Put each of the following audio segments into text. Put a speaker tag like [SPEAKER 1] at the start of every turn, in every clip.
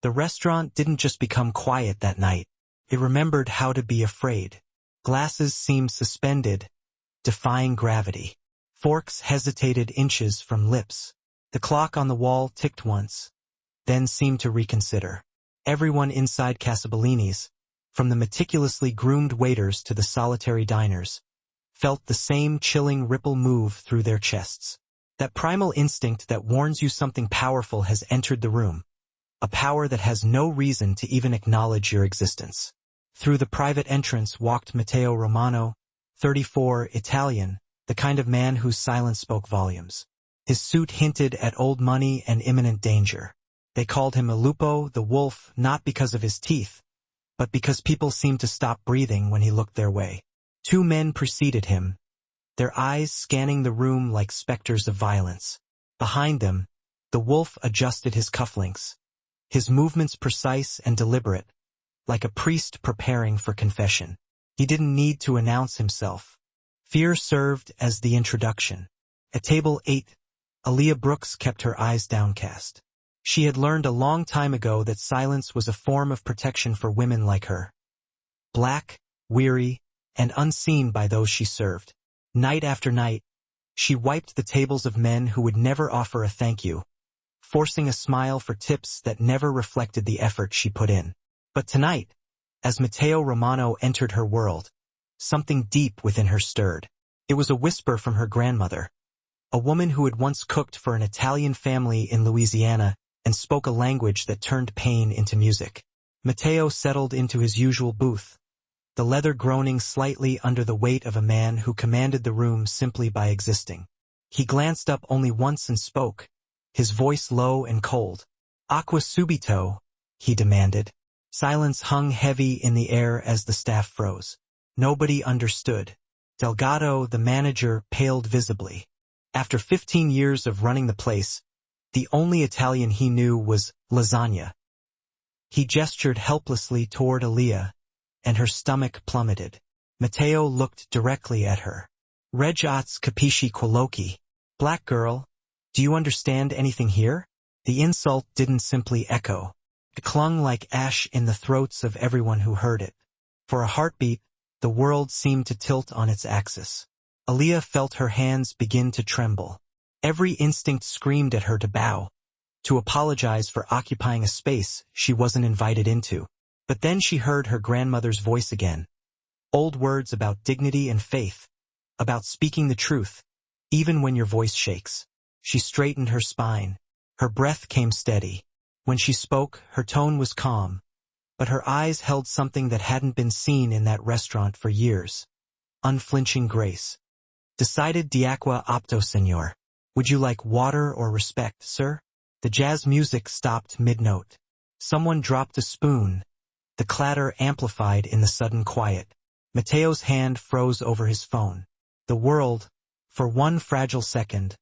[SPEAKER 1] The restaurant didn't just become quiet that night. It remembered how to be afraid. Glasses seemed suspended, defying gravity. Forks hesitated inches from lips. The clock on the wall ticked once, then seemed to reconsider. Everyone inside Casabellini's, from the meticulously groomed waiters to the solitary diners, felt the same chilling ripple move through their chests. That primal instinct that warns you something powerful has entered the room, a power that has no reason to even acknowledge your existence. Through the private entrance walked Matteo Romano, 34, Italian, the kind of man whose silence spoke volumes. His suit hinted at old money and imminent danger. They called him Il Lupo, the wolf, not because of his teeth, but because people seemed to stop breathing when he looked their way. Two men preceded him, their eyes scanning the room like specters of violence. Behind them, the wolf adjusted his cufflinks, his movements precise and deliberate, like a priest preparing for confession. He didn't need to announce himself. Fear served as the introduction. At table 8, Aaliyah Brooks kept her eyes downcast. She had learned a long time ago that silence was a form of protection for women like her. Black, weary, and unseen by those she served. Night after night, she wiped the tables of men who would never offer a thank you, forcing a smile for tips that never reflected the effort she put in. But tonight, as Matteo Romano entered her world, something deep within her stirred. It was a whisper from her grandmother, a woman who had once cooked for an Italian family in Louisiana and spoke a language that turned pain into music. Matteo settled into his usual booth, the leather groaning slightly under the weight of a man who commanded the room simply by existing. He glanced up only once and spoke, his voice low and cold. "Acqua subito," he demanded. Silence hung heavy in the air as the staff froze. Nobody understood. Delgado, the manager, paled visibly. After 15 years of running the place, the only Italian he knew was lasagna. He gestured helplessly toward Aaliyah, and her stomach plummeted. Matteo looked directly at her. "Reg ots capisci colloqui?" "Black girl, do you understand anything here?" The insult didn't simply echo. It clung like ash in the throats of everyone who heard it. For a heartbeat, the world seemed to tilt on its axis. Aaliyah felt her hands begin to tremble. Every instinct screamed at her to bow, to apologize for occupying a space she wasn't invited into. But then she heard her grandmother's voice again. Old words about dignity and faith, about speaking the truth, even when your voice shakes. She straightened her spine. Her breath came steady. When she spoke, her tone was calm, but her eyes held something that hadn't been seen in that restaurant for years. Unflinching grace. "Decided d'acqua apto, senor. Would you like water or respect, sir?" The jazz music stopped mid-note. Someone dropped a spoon. The clatter amplified in the sudden quiet. Matteo's hand froze over his phone. The world, for one fragile second,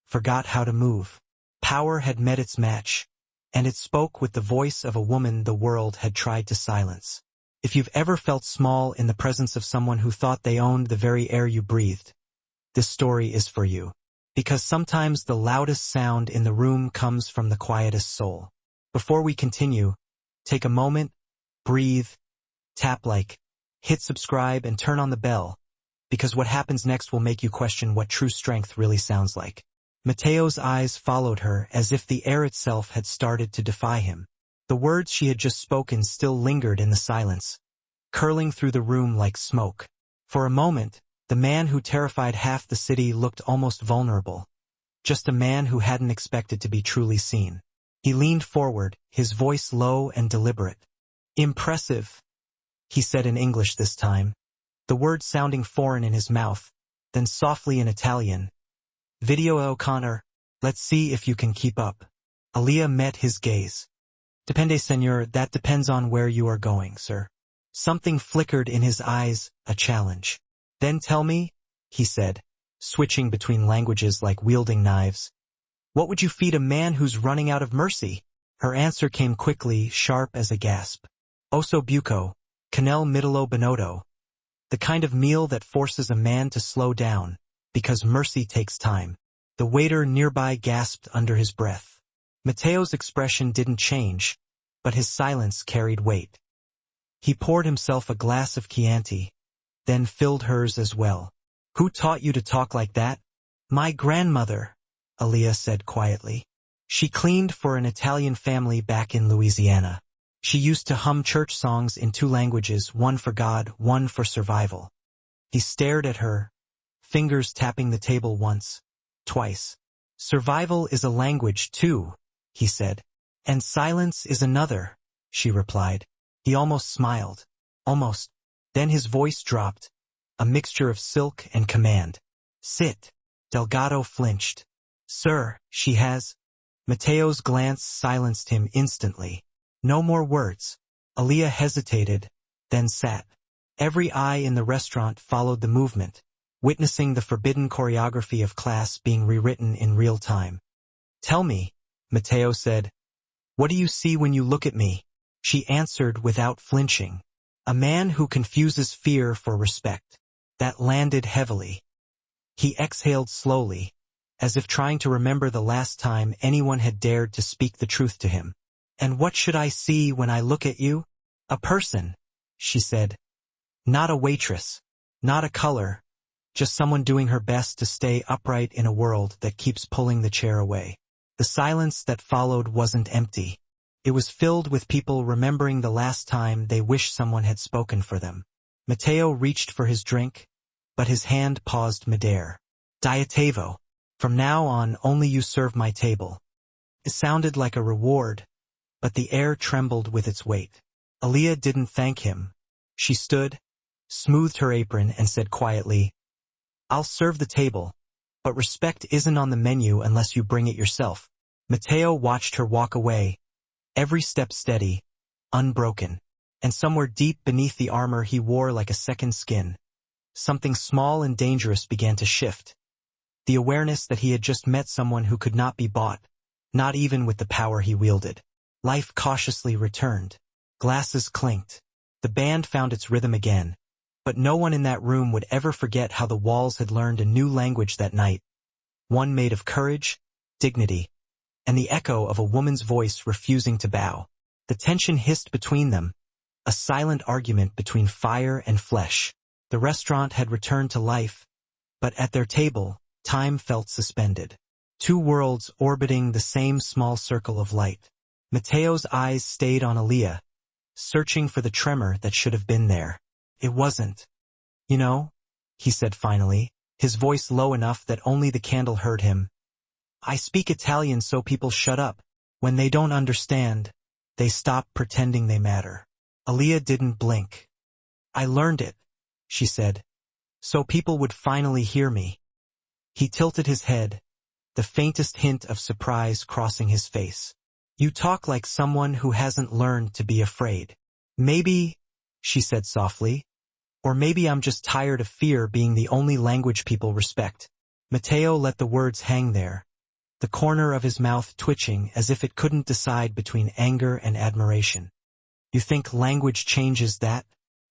[SPEAKER 1] forgot how to move. Power had met its match, and it spoke with the voice of a woman the world had tried to silence. If you've ever felt small in the presence of someone who thought they owned the very air you breathed, this story is for you. Because sometimes the loudest sound in the room comes from the quietest soul. Before we continue, take a moment, breathe, tap like, hit subscribe and turn on the bell, because what happens next will make you question what true strength really sounds like. Matteo's eyes followed her as if the air itself had started to defy him. The words she had just spoken still lingered in the silence, curling through the room like smoke. For a moment, the man who terrified half the city looked almost vulnerable, just a man who hadn't expected to be truly seen. He leaned forward, his voice low and deliberate. "Impressive," he said in English this time, the word sounding foreign in his mouth, then softly in Italian. "Video O'Connor, let's see if you can keep up." Aaliyah met his gaze. "Depende, senor, that depends on where you are going, sir." Something flickered in his eyes, a challenge. "Then tell me," he said, switching between languages like wielding knives. "What would you feed a man who's running out of mercy?" Her answer came quickly, sharp as a gasp. "Osso buco, canel midolo bonotto." The kind of meal that forces a man to slow down, because mercy takes time. The waiter nearby gasped under his breath. Matteo's expression didn't change, but his silence carried weight. He poured himself a glass of Chianti, then filled hers as well. "Who taught you to talk like that?" "My grandmother," Aaliyah said quietly. "She cleaned for an Italian family back in Louisiana. She used to hum church songs in 2 languages, one for God, one for survival." He stared at her, fingers tapping the table once, twice. "Survival is a language too," he said. "And silence is another," she replied. He almost smiled. Almost. Then his voice dropped, a mixture of silk and command. "Sit." Delgado flinched. "Sir, she has—" Mateo's glance silenced him instantly. No more words. Aaliyah hesitated, then sat. Every eye in the restaurant followed the movement, witnessing the forbidden choreography of class being rewritten in real time. "Tell me," Mateo said, "what do you see when you look at me?" She answered without flinching. "A man who confuses fear for respect." That landed heavily. He exhaled slowly, as if trying to remember the last time anyone had dared to speak the truth to him. "And what should I see when I look at you?" "A person," she said. "Not a waitress. Not a color. Just someone doing her best to stay upright in a world that keeps pulling the chair away." The silence that followed wasn't empty. It was filled with people remembering the last time they wished someone had spoken for them. Mateo reached for his drink, but his hand paused midair. "Diatevo. From now on only you serve my table." It sounded like a reward, but the air trembled with its weight. Aaliyah didn't thank him. She stood, smoothed her apron, and said quietly, "I'll serve the table, but respect isn't on the menu unless you bring it yourself." Mateo watched her walk away, every step steady, unbroken, and somewhere deep beneath the armor he wore like a second skin, something small and dangerous began to shift. The awareness that he had just met someone who could not be bought, not even with the power he wielded. Life cautiously returned. Glasses clinked. The band found its rhythm again, but no one in that room would ever forget how the walls had learned a new language that night, one made of courage, dignity, and the echo of a woman's voice refusing to bow. The tension hissed between them, a silent argument between fire and flesh. The restaurant had returned to life, but at their table, time felt suspended. 2 worlds orbiting the same small circle of light. Mateo's eyes stayed on Aaliyah, searching for the tremor that should have been there. "It wasn't. You know," he said finally, his voice low enough that only the candle heard him. "I speak Italian so people shut up. When they don't understand, they stop pretending they matter." Aaliyah didn't blink. "I learned it," she said, "so people would finally hear me." He tilted his head, the faintest hint of surprise crossing his face. "You talk like someone who hasn't learned to be afraid." "Maybe," she said softly, "or maybe I'm just tired of fear being the only language people respect." Mateo let the words hang there, the corner of his mouth twitching as if it couldn't decide between anger and admiration. "You think language changes that?"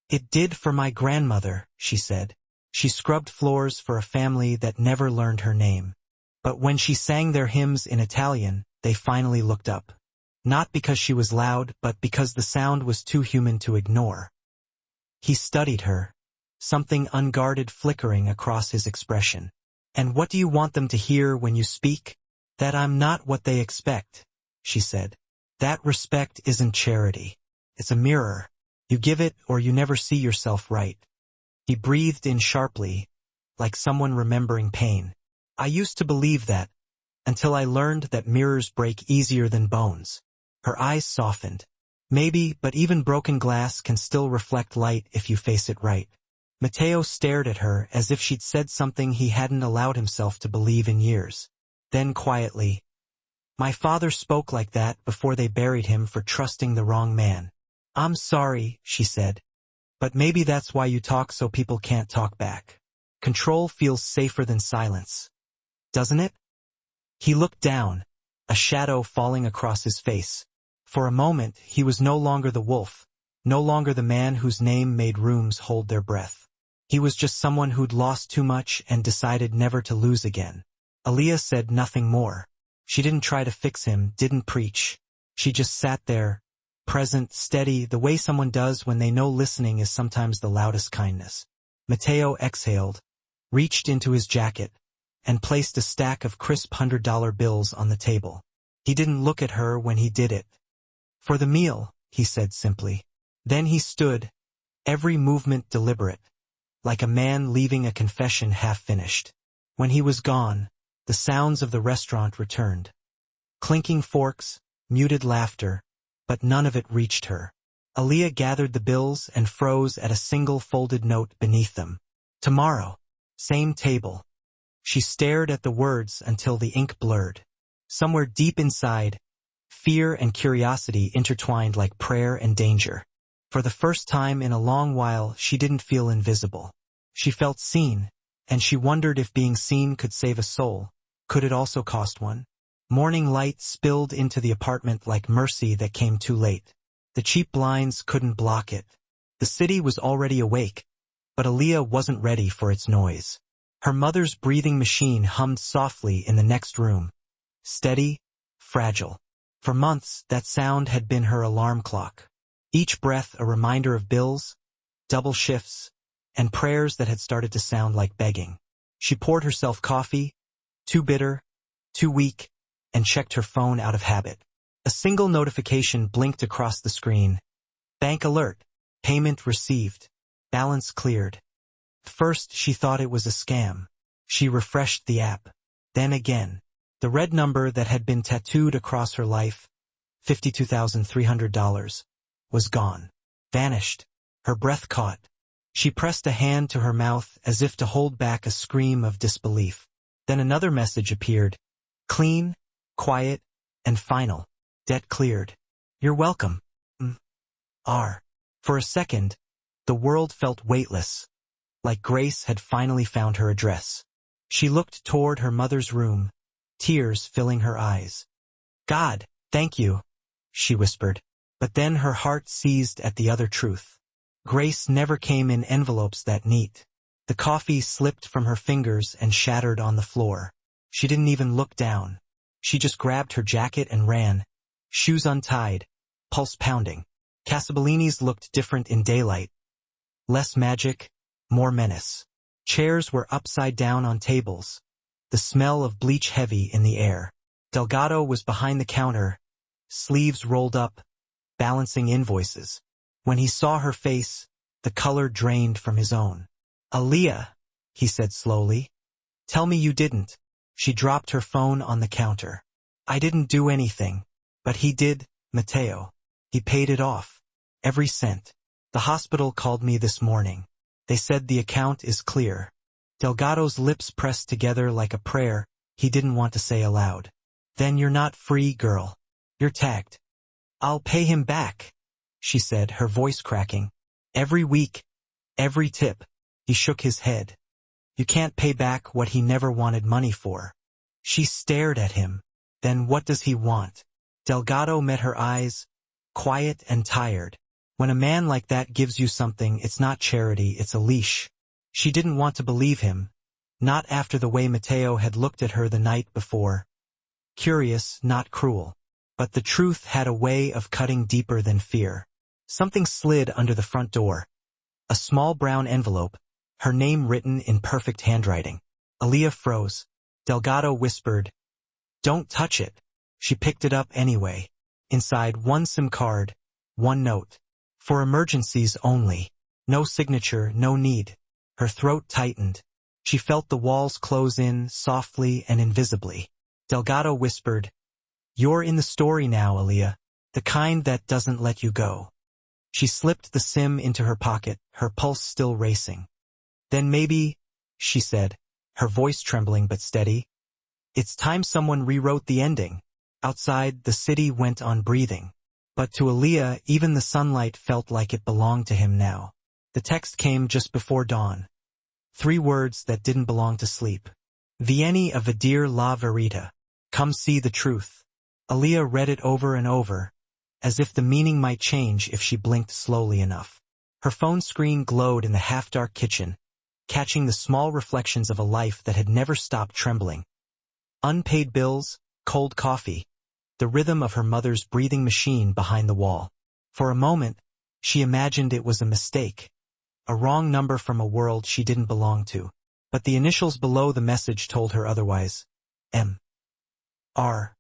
[SPEAKER 1] "It did for my grandmother," she said. "She scrubbed floors for a family that never learned her name. But when she sang their hymns in Italian, they finally looked up. Not because she was loud, but because the sound was too human to ignore." He studied her, something unguarded flickering across his expression. "And what do you want them to hear when you speak?" "That I'm not what they expect," she said. "That respect isn't charity. It's a mirror. You give it or you never see yourself right." He breathed in sharply, like someone remembering pain. "I used to believe that, until I learned that mirrors break easier than bones." Her eyes softened. "Maybe, but even broken glass can still reflect light if you face it right." Mateo stared at her as if she'd said something he hadn't allowed himself to believe in years. Then quietly, "My father spoke like that before they buried him for trusting the wrong man." "I'm sorry," she said, "but maybe that's why you talk so people can't talk back. Control feels safer than silence. Doesn't it?" He looked down, a shadow falling across his face. For a moment, he was no longer the wolf, no longer the man whose name made rooms hold their breath. He was just someone who'd lost too much and decided never to lose again. Aaliyah said nothing more. She didn't try to fix him, didn't preach. She just sat there, present, steady, the way someone does when they know listening is sometimes the loudest kindness. Mateo exhaled, reached into his jacket, and placed a stack of crisp $100 bills on the table. He didn't look at her when he did it. "For the meal," he said simply. Then he stood, every movement deliberate, like a man leaving a confession half-finished. When he was gone, the sounds of the restaurant returned. Clinking forks, muted laughter, but none of it reached her. Aaliyah gathered the bills and froze at a single folded note beneath them. "Tomorrow. Same table." She stared at the words until the ink blurred. Somewhere deep inside, fear and curiosity intertwined like prayer and danger. For the first time in a long while, she didn't feel invisible. She felt seen, and she wondered if being seen could save a soul. Could it also cost one? Morning light spilled into the apartment like mercy that came too late. The cheap blinds couldn't block it. The city was already awake, but Aaliyah wasn't ready for its noise. Her mother's breathing machine hummed softly in the next room. Steady, fragile. For months, that sound had been her alarm clock. Each breath a reminder of bills, double shifts, and prayers that had started to sound like begging. She poured herself coffee, too bitter, too weak, and checked her phone out of habit. A single notification blinked across the screen. Bank alert. Payment received. Balance cleared. First, she thought it was a scam. She refreshed the app. Then again. The red number that had been tattooed across her life, $52,300, was gone. Vanished. Her breath caught. She pressed a hand to her mouth as if to hold back a scream of disbelief. Then another message appeared. Clean, quiet, and final. Debt cleared. You're welcome. R. For a second, the world felt weightless, like Grace had finally found her address. She looked toward her mother's room, tears filling her eyes. "God, thank you," she whispered. But then her heart seized at the other truth. Grace never came in envelopes that neat. The coffee slipped from her fingers and shattered on the floor. She didn't even look down. She just grabbed her jacket and ran, shoes untied, pulse pounding. Casabellini's looked different in daylight. Less magic, more menace. Chairs were upside down on tables, the smell of bleach heavy in the air. Delgado was behind the counter, sleeves rolled up, balancing invoices. When he saw her face, the color drained from his own. "Aaliyah," he said slowly. "Tell me you didn't." She dropped her phone on the counter. "I didn't do anything. But he did, Mateo. He paid it off. Every cent. The hospital called me this morning. They said the account is clear." Delgado's lips pressed together like a prayer he didn't want to say aloud. "Then you're not free, girl. You're tagged." "I'll pay him back," she said, her voice cracking. "Every week, every tip." He shook his head. "You can't pay back what he never wanted money for." She stared at him. "Then what does he want?" Delgado met her eyes, quiet and tired. When a man like that gives you something, it's not charity, it's a leash. She didn't want to believe him, not after the way Mateo had looked at her the night before. Curious, not cruel. But the truth had a way of cutting deeper than fear. Something slid under the front door. A small brown envelope, her name written in perfect handwriting. Aaliyah froze. Delgado whispered, "Don't touch it." She picked it up anyway. Inside, one SIM card, one note. For emergencies only. No signature, no need. Her throat tightened. She felt the walls close in, softly and invisibly. Delgado whispered, "You're in the story now, Aaliyah. The kind that doesn't let you go." She slipped the SIM into her pocket, her pulse still racing. "Then maybe," she said, her voice trembling but steady, "it's time someone rewrote the ending." Outside, the city went on breathing. But to Aaliyah, even the sunlight felt like it belonged to him now. The text came just before dawn. 3 words that didn't belong to sleep. "Vieni a vedere la verità." Come see the truth. Aaliyah read it over and over, as if the meaning might change if she blinked slowly enough. Her phone screen glowed in the half-dark kitchen, catching the small reflections of a life that had never stopped trembling. Unpaid bills, cold coffee, the rhythm of her mother's breathing machine behind the wall. For a moment, she imagined it was a mistake, a wrong number from a world she didn't belong to. But the initials below the message told her otherwise. M.R.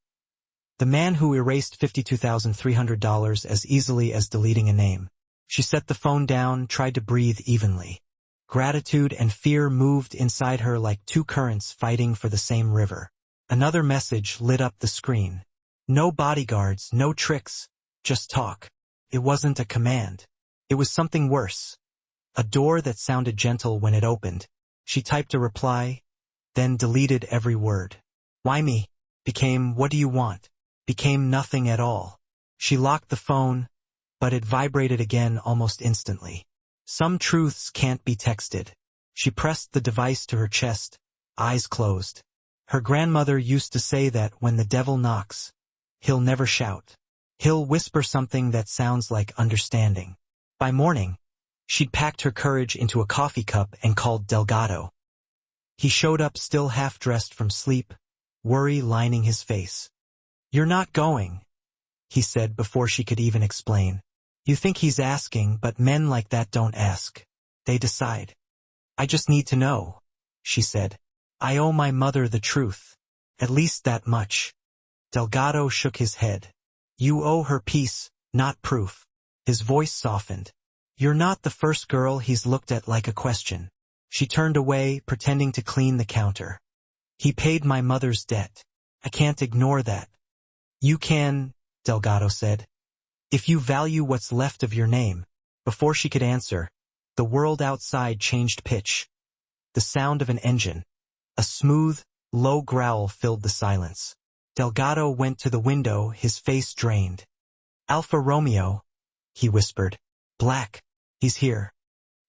[SPEAKER 1] The man who erased $52,300 as easily as deleting a name. She set the phone down, tried to breathe evenly. Gratitude and fear moved inside her like two currents fighting for the same river. Another message lit up the screen. No bodyguards, no tricks, just talk. It wasn't a command. It was something worse. A door that sounded gentle when it opened. She typed a reply, then deleted every word. Why me? Became, what do you want? Became nothing at all. She locked the phone, but it vibrated again almost instantly. Some truths can't be texted. She pressed the device to her chest, eyes closed. Her grandmother used to say that when the devil knocks, he'll never shout. He'll whisper something that sounds like understanding. By morning, she'd packed her courage into a coffee cup and called Delgado. He showed up still half-dressed from sleep, worry lining his face. You're not going, he said before she could even explain. You think he's asking, but men like that don't ask. They decide. I just need to know, she said. I owe my mother the truth. At least that much. Delgado shook his head. You owe her peace, not proof. His voice softened. You're not the first girl he's looked at like a question. She turned away, pretending to clean the counter. He paid my mother's debt. I can't ignore that. You can, Delgado said. If you value what's left of your name. Before she could answer, the world outside changed pitch. The sound of an engine. A smooth, low growl filled the silence. Delgado went to the window, his face drained. Alfa Romeo, he whispered. Black. He's here.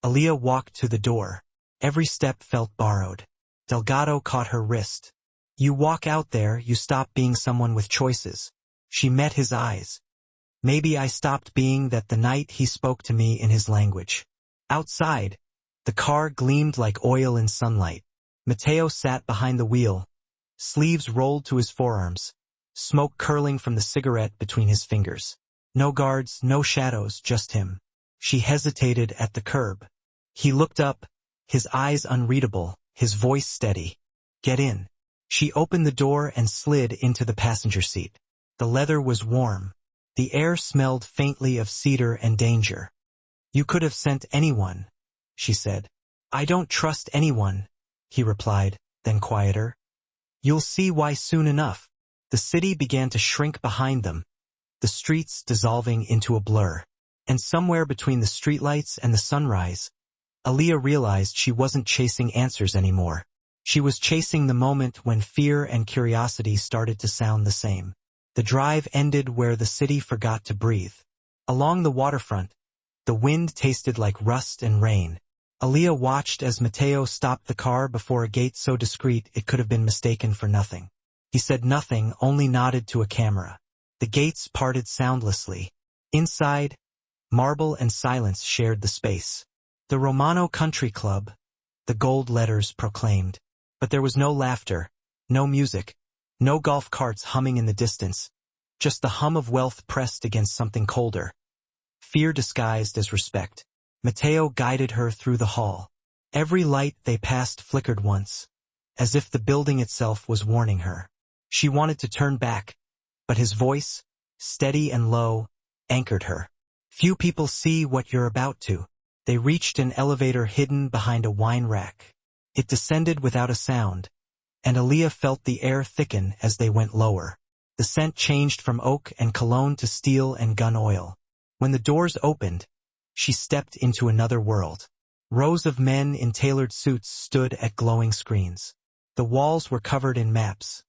[SPEAKER 1] Aaliyah walked to the door. Every step felt borrowed. Delgado caught her wrist. You walk out there, you stop being someone with choices. She met his eyes. Maybe I stopped being that the night he spoke to me in his language. Outside, the car gleamed like oil in sunlight. Mateo sat behind the wheel, sleeves rolled to his forearms, smoke curling from the cigarette between his fingers. No guards, no shadows, just him. She hesitated at the curb. He looked up, his eyes unreadable, his voice steady. Get in. She opened the door and slid into the passenger seat. The leather was warm. The air smelled faintly of cedar and danger. You could have sent anyone, she said. I don't trust anyone, he replied, then quieter. You'll see why soon enough. The city began to shrink behind them, the streets dissolving into a blur. And somewhere between the streetlights and the sunrise, Aaliyah realized she wasn't chasing answers anymore. She was chasing the moment when fear and curiosity started to sound the same. The drive ended where the city forgot to breathe. Along the waterfront, the wind tasted like rust and rain. Aaliyah watched as Mateo stopped the car before a gate so discreet it could have been mistaken for nothing. He said nothing, only nodded to a camera. The gates parted soundlessly. Inside, marble and silence shared the space. The Romano Country Club, the gold letters proclaimed. But there was no laughter, no music, no golf carts humming in the distance, just the hum of wealth pressed against something colder. Fear disguised as respect. Mateo guided her through the hall. Every light they passed flickered once, as if the building itself was warning her. She wanted to turn back, but his voice, steady and low, anchored her. Few people see what you're about to. They reached an elevator hidden behind a wine rack. It descended without a sound, and Aaliyah felt the air thicken as they went lower. The scent changed from oak and cologne to steel and gun oil. When the doors opened, she stepped into another world. Rows of men in tailored suits stood at glowing screens. The walls were covered in maps.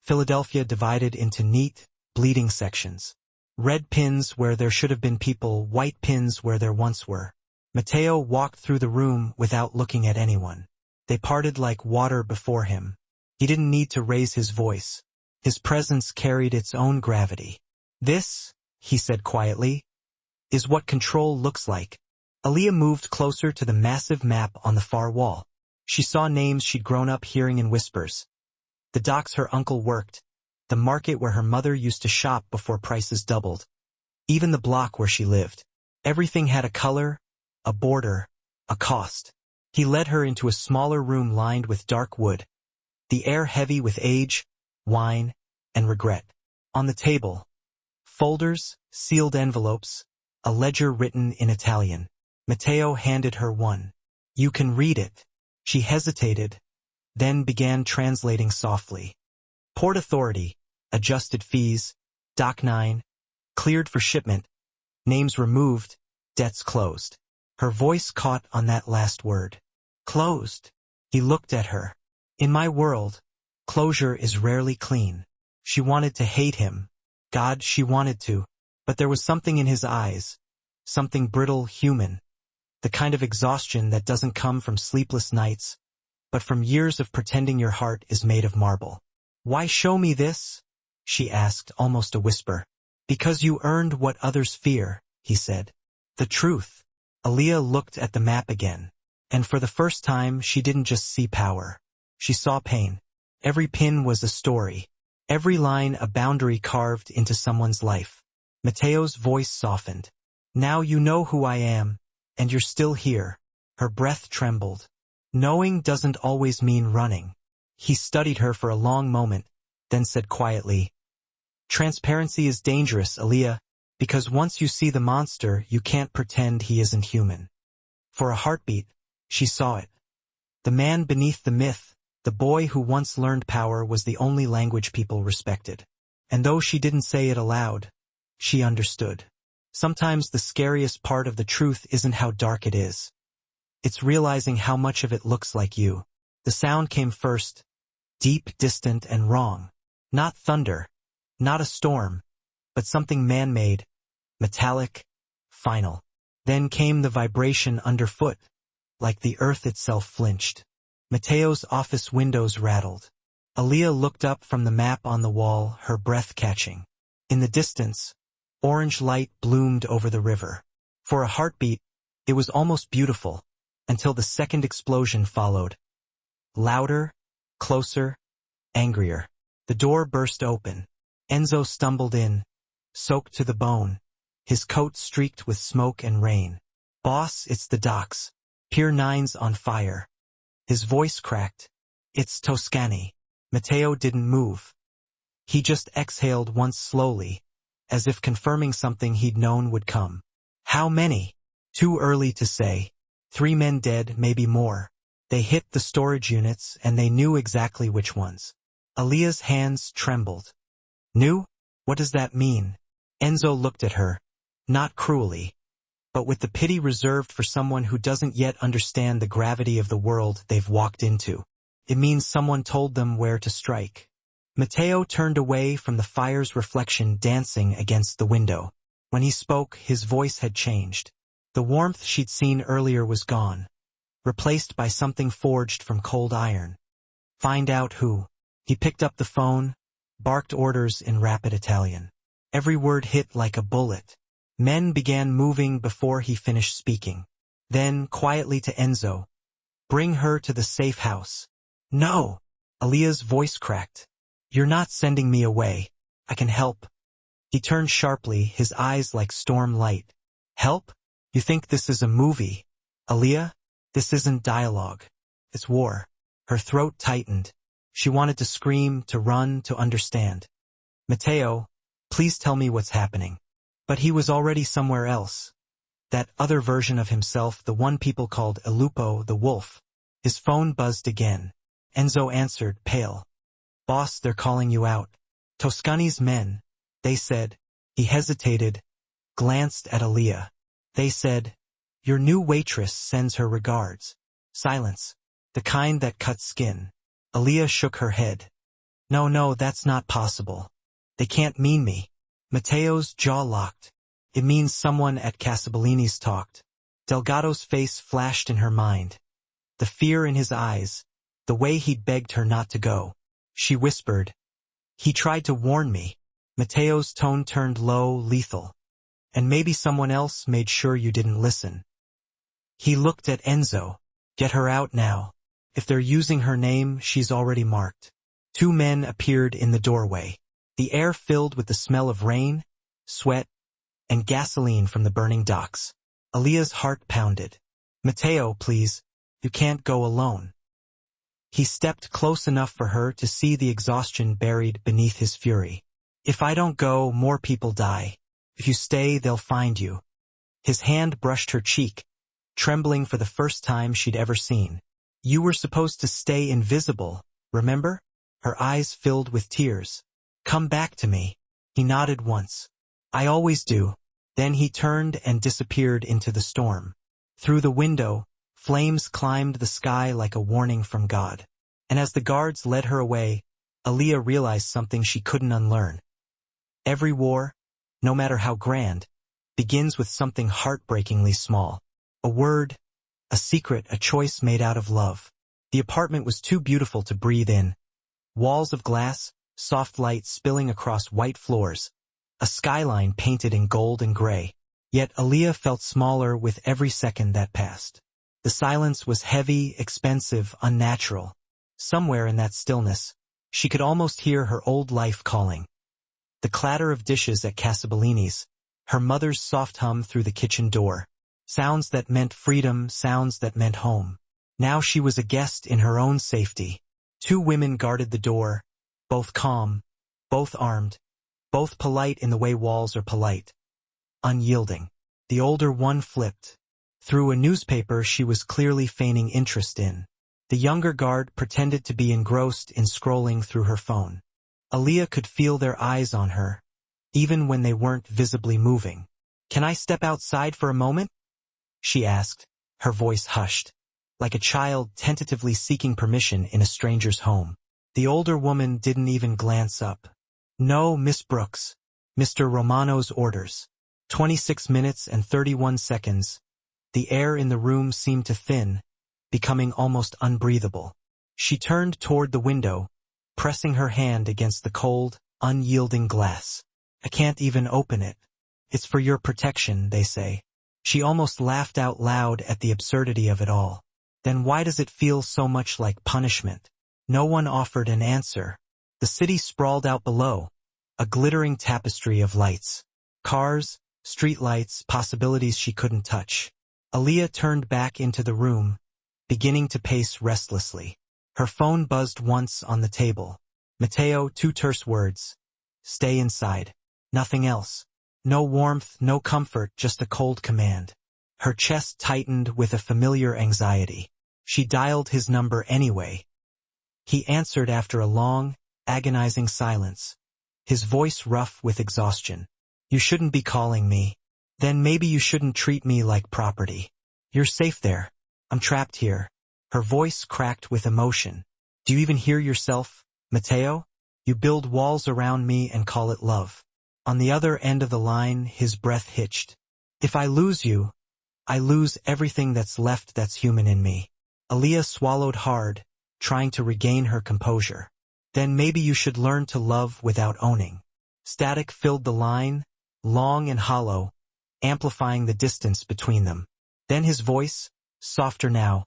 [SPEAKER 1] Philadelphia divided into neat, bleeding sections. Red pins where there should have been people, white pins where there once were. Mateo walked through the room without looking at anyone. They parted like water before him. He didn't need to raise his voice. His presence carried its own gravity. This, he said quietly, is what control looks like. Aaliyah moved closer to the massive map on the far wall. She saw names she'd grown up hearing in whispers. The docks her uncle worked, the market where her mother used to shop before prices doubled. even the block where she lived. Everything had a color, a border, a cost. He led her into a smaller room lined with dark wood, the air heavy with age, wine, and regret. On the table, folders, sealed envelopes, a ledger written in Italian. Matteo handed her one. "You can read it." She hesitated, then began translating softly. "Port Authority, adjusted fees, Dock 9, cleared for shipment, names removed, debts closed." Her voice caught on that last word. Closed. He looked at her. In my world, closure is rarely clean. She wanted to hate him. God, she wanted to. But there was something in his eyes. Something brittle, human. The kind of exhaustion that doesn't come from sleepless nights, but from years of pretending your heart is made of marble. "Why show me this?" she asked, almost a whisper. "Because you earned what others fear," he said. "The truth." Aaliyah looked at the map again. And for the first time, she didn't just see power. She saw pain. Every pin was a story. Every line a boundary carved into someone's life. Matteo's voice softened. "Now you know who I am, and you're still here." Her breath trembled. Knowing doesn't always mean running. He studied her for a long moment, then said quietly, "Transparency is dangerous, Aaliyah, because once you see the monster, you can't pretend he isn't human." For a heartbeat, she saw it. The man beneath the myth, the boy who once learned power, was the only language people respected. And though she didn't say it aloud, she understood. Sometimes the scariest part of the truth isn't how dark it is. It's realizing how much of it looks like you. The sound came first, deep, distant, and wrong. Not thunder, not a storm, but something man-made, metallic, final. Then came the vibration underfoot, like the earth itself flinched. Matteo's office windows rattled. Aaliyah looked up from the map on the wall, her breath catching. In the distance, orange light bloomed over the river. For a heartbeat, it was almost beautiful, until the second explosion followed. Louder, closer, angrier. The door burst open. Enzo stumbled in, soaked to the bone, his coat streaked with smoke and rain. "Boss, it's the docks. Pier 9's on fire." His voice cracked. "It's Toscani." Matteo didn't move. He just exhaled once slowly, as if confirming something he'd known would come. "How many?" "Too early to say. 3 men dead, maybe more. They hit the storage units, and they knew exactly which ones." Aaliyah's hands trembled. "Knew? What does that mean?" Enzo looked at her, not cruelly, but with the pity reserved for someone who doesn't yet understand the gravity of the world they've walked into. "It means someone told them where to strike." Matteo turned away from the fire's reflection dancing against the window. When he spoke, his voice had changed. The warmth she'd seen earlier was gone, replaced by something forged from cold iron. "Find out who." He picked up the phone, barked orders in rapid Italian. Every word hit like a bullet. Men began moving before he finished speaking. Then, quietly to Enzo, "Bring her to the safe house." "No!" Aaliyah's voice cracked. "You're not sending me away. I can help." He turned sharply, his eyes like storm light. "Help? You think this is a movie? Aaliyah, this isn't dialogue. It's war." Her throat tightened. She wanted to scream, to run, to understand. "Matteo, please tell me what's happening." But he was already somewhere else. That other version of himself, the one people called El Lupo, the wolf. His phone buzzed again. Enzo answered, pale. "Boss, they're calling you out. Toscani's men. They said." He hesitated, glanced at Aaliyah. "They said, your new waitress sends her regards." Silence. The kind that cuts skin. Aaliyah shook her head. No, that's not possible. They can't mean me." Matteo's jaw locked. "It means someone at Casabellini's talked." Delgado's face flashed in her mind. The fear in his eyes, the way he'd begged her not to go. She whispered, "He tried to warn me." Matteo's tone turned low, lethal. "And maybe someone else made sure you didn't listen." He looked at Enzo. "Get her out now. If they're using her name, she's already marked." 2 men appeared in the doorway. The air filled with the smell of rain, sweat, and gasoline from the burning docks. Aaliyah's heart pounded. "Mateo, please, you can't go alone." He stepped close enough for her to see the exhaustion buried beneath his fury. "If I don't go, more people die. If you stay, they'll find you." His hand brushed her cheek, trembling for the first time she'd ever seen. "You were supposed to stay invisible, remember?" Her eyes filled with tears. "Come back to me." He nodded once. "I always do." Then he turned and disappeared into the storm. Through the window, flames climbed the sky like a warning from God. And as the guards led her away, Aaliyah realized something she couldn't unlearn. Every war, no matter how grand, begins with something heartbreakingly small. A word, a secret, a choice made out of love. The apartment was too beautiful to breathe in. Walls of glass, soft light spilling across white floors, a skyline painted in gold and gray. Yet Aaliyah felt smaller with every second that passed. The silence was heavy, expensive, unnatural. Somewhere in that stillness, she could almost hear her old life calling. The clatter of dishes at Casabellini's, her mother's soft hum through the kitchen door. Sounds that meant freedom, sounds that meant home. Now she was a guest in her own safety. Two women guarded the door, both calm, both armed, both polite in the way walls are polite. Unyielding. The older one flipped. Through a newspaper she was clearly feigning interest in. The younger guard pretended to be engrossed in scrolling through her phone. Aaliyah could feel their eyes on her, even when they weren't visibly moving. "Can I step outside for a moment?" she asked, her voice hushed, like a child tentatively seeking permission in a stranger's home. The older woman didn't even glance up. "No, Miss Brooks. Mr. Romano's orders." 26 minutes and 31 seconds. The air in the room seemed to thin, becoming almost unbreathable. She turned toward the window, pressing her hand against the cold, unyielding glass. "I can't even open it. It's for your protection, they say." She almost laughed out loud at the absurdity of it all. Then why does it feel so much like punishment? No one offered an answer. The city sprawled out below, a glittering tapestry of lights. Cars, street lights, possibilities she couldn't touch. Aaliyah turned back into the room, beginning to pace restlessly. Her phone buzzed once on the table. "Mateo," two terse words. "Stay inside." Nothing else. No warmth, no comfort, just a cold command. Her chest tightened with a familiar anxiety. She dialed his number anyway. He answered after a long, agonizing silence, his voice rough with exhaustion. "You shouldn't be calling me. Then maybe you shouldn't treat me like property. You're safe there. I'm trapped here." Her voice cracked with emotion. "Do you even hear yourself, Mateo? You build walls around me and call it love." On the other end of the line, his breath hitched. "If I lose you, I lose everything that's left that's human in me." Aaliyah swallowed hard, trying to regain her composure. "Then maybe you should learn to love without owning." Static filled the line, long and hollow, amplifying the distance between them. Then his voice, softer now,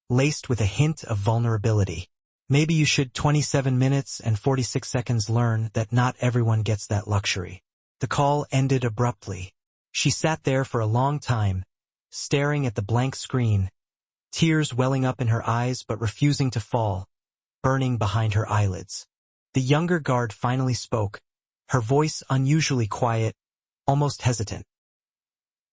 [SPEAKER 1] laced with a hint of vulnerability. "Maybe you should 27 minutes and 46 seconds learn that not everyone gets that luxury." The call ended abruptly. She sat there for a long time, staring at the blank screen, tears welling up in her eyes but refusing to fall, burning behind her eyelids. The younger guard finally spoke, her voice unusually quiet, almost hesitant.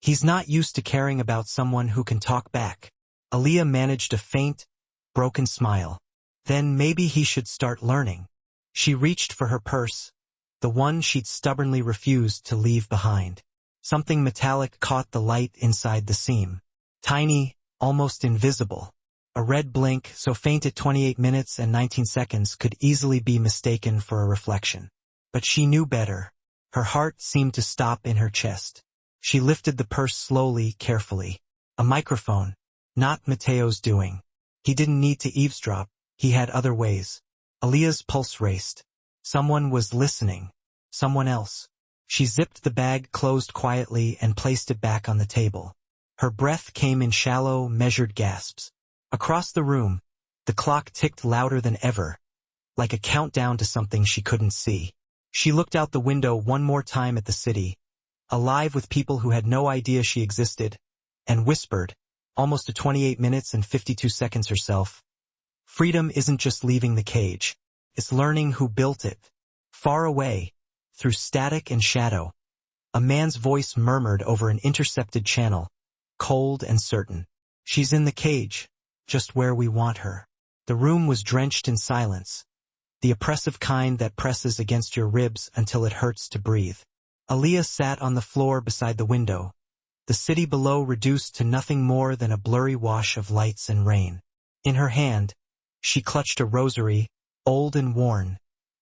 [SPEAKER 1] "He's not used to caring about someone who can talk back." Aaliyah managed a faint, broken smile. Then maybe he should start learning. She reached for her purse, the one she'd stubbornly refused to leave behind. Something metallic caught the light inside the seam. Tiny, almost invisible. A red blink, so faint at 28 minutes and 19 seconds, could easily be mistaken for a reflection. But she knew better. Her heart seemed to stop in her chest. She lifted the purse slowly, carefully. A microphone. Not Mateo's doing. He didn't need to eavesdrop. He had other ways. Aaliyah's pulse raced. Someone was listening. Someone else. She zipped the bag closed quietly and placed it back on the table. Her breath came in shallow, measured gasps. Across the room, the clock ticked louder than ever, like a countdown to something she couldn't see. She looked out the window one more time at the city, alive with people who had no idea she existed, and whispered, almost to 28 minutes and 52 seconds herself, "Freedom isn't just leaving the cage. It's learning who built it." Far away, through static and shadow, a man's voice murmured over an intercepted channel, cold and certain. "She's in the cage, just where we want her." The room was drenched in silence, the oppressive kind that presses against your ribs until it hurts to breathe. Aaliyah sat on the floor beside the window, the city below reduced to nothing more than a blurry wash of lights and rain. In her hand, she clutched a rosary, old and worn,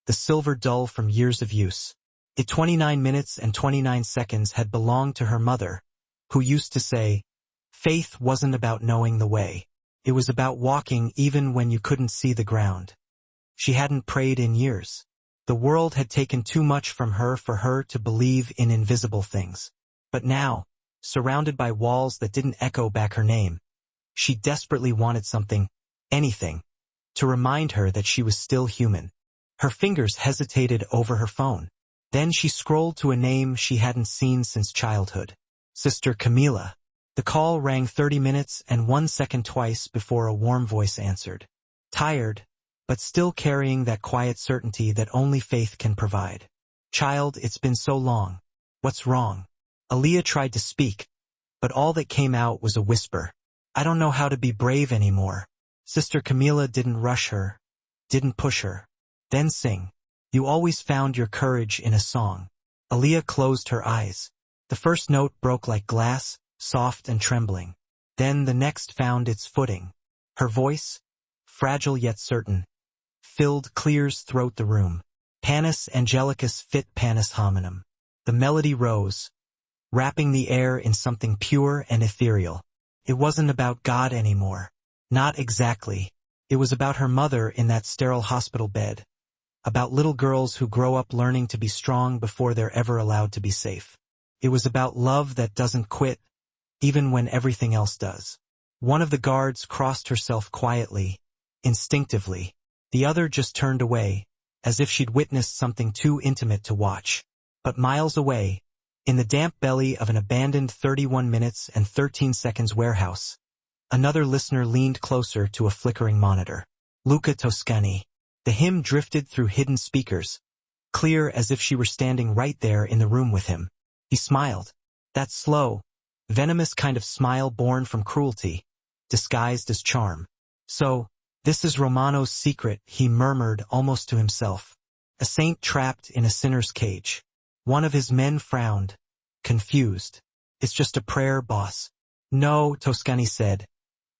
[SPEAKER 1] the silver dull from years of use. It 29 minutes and 29 seconds had belonged to her mother, who used to say, "Faith wasn't about knowing the way. It was about walking even when you couldn't see the ground." She hadn't prayed in years. The world had taken too much from her for her to believe in invisible things. But now, surrounded by walls that didn't echo back her name, she desperately wanted something, anything, to remind her that she was still human. Her fingers hesitated over her phone. Then she scrolled to a name she hadn't seen since childhood. Sister Camila. The call rang 30 minutes and 1 second twice before a warm voice answered. Tired, but still carrying that quiet certainty that only faith can provide. "Child, it's been so long. What's wrong?" Aaliyah tried to speak, but all that came out was a whisper. "I don't know how to be brave anymore." Sister Camila didn't rush her, didn't push her. "Then sing. You always found your courage in a song." Aaliyah closed her eyes. The first note broke like glass, soft and trembling. Then the next found its footing. Her voice, fragile yet certain, filled Clear's throat the room. Panis angelicus fit panis hominum. The melody rose, wrapping the air in something pure and ethereal. It wasn't about God anymore. Not exactly. It was about her mother in that sterile hospital bed. About little girls who grow up learning to be strong before they're ever allowed to be safe. It was about love that doesn't quit, even when everything else does. One of the guards crossed herself quietly, instinctively. The other just turned away, as if she'd witnessed something too intimate to watch. But miles away, in the damp belly of an abandoned 31 minutes and 13 seconds warehouse, another listener leaned closer to a flickering monitor. Luca Toscani. The hymn drifted through hidden speakers, clear as if she were standing right there in the room with him. He smiled. That slow, venomous kind of smile born from cruelty, disguised as charm. "So, this is Romano's secret," he murmured almost to himself. "A saint trapped in a sinner's cage." One of his men frowned, confused. "It's just a prayer, boss." "No," Toscani said,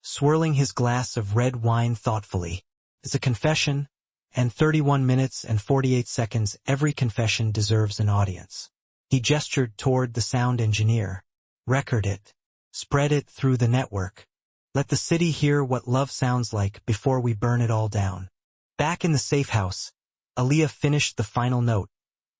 [SPEAKER 1] swirling his glass of red wine thoughtfully. "It's a confession, and 31 minutes and 48 seconds every confession deserves an audience." He gestured toward the sound engineer. "Record it. Spread it through the network. Let the city hear what love sounds like before we burn it all down." Back in the safe house, Aaliyah finished the final note,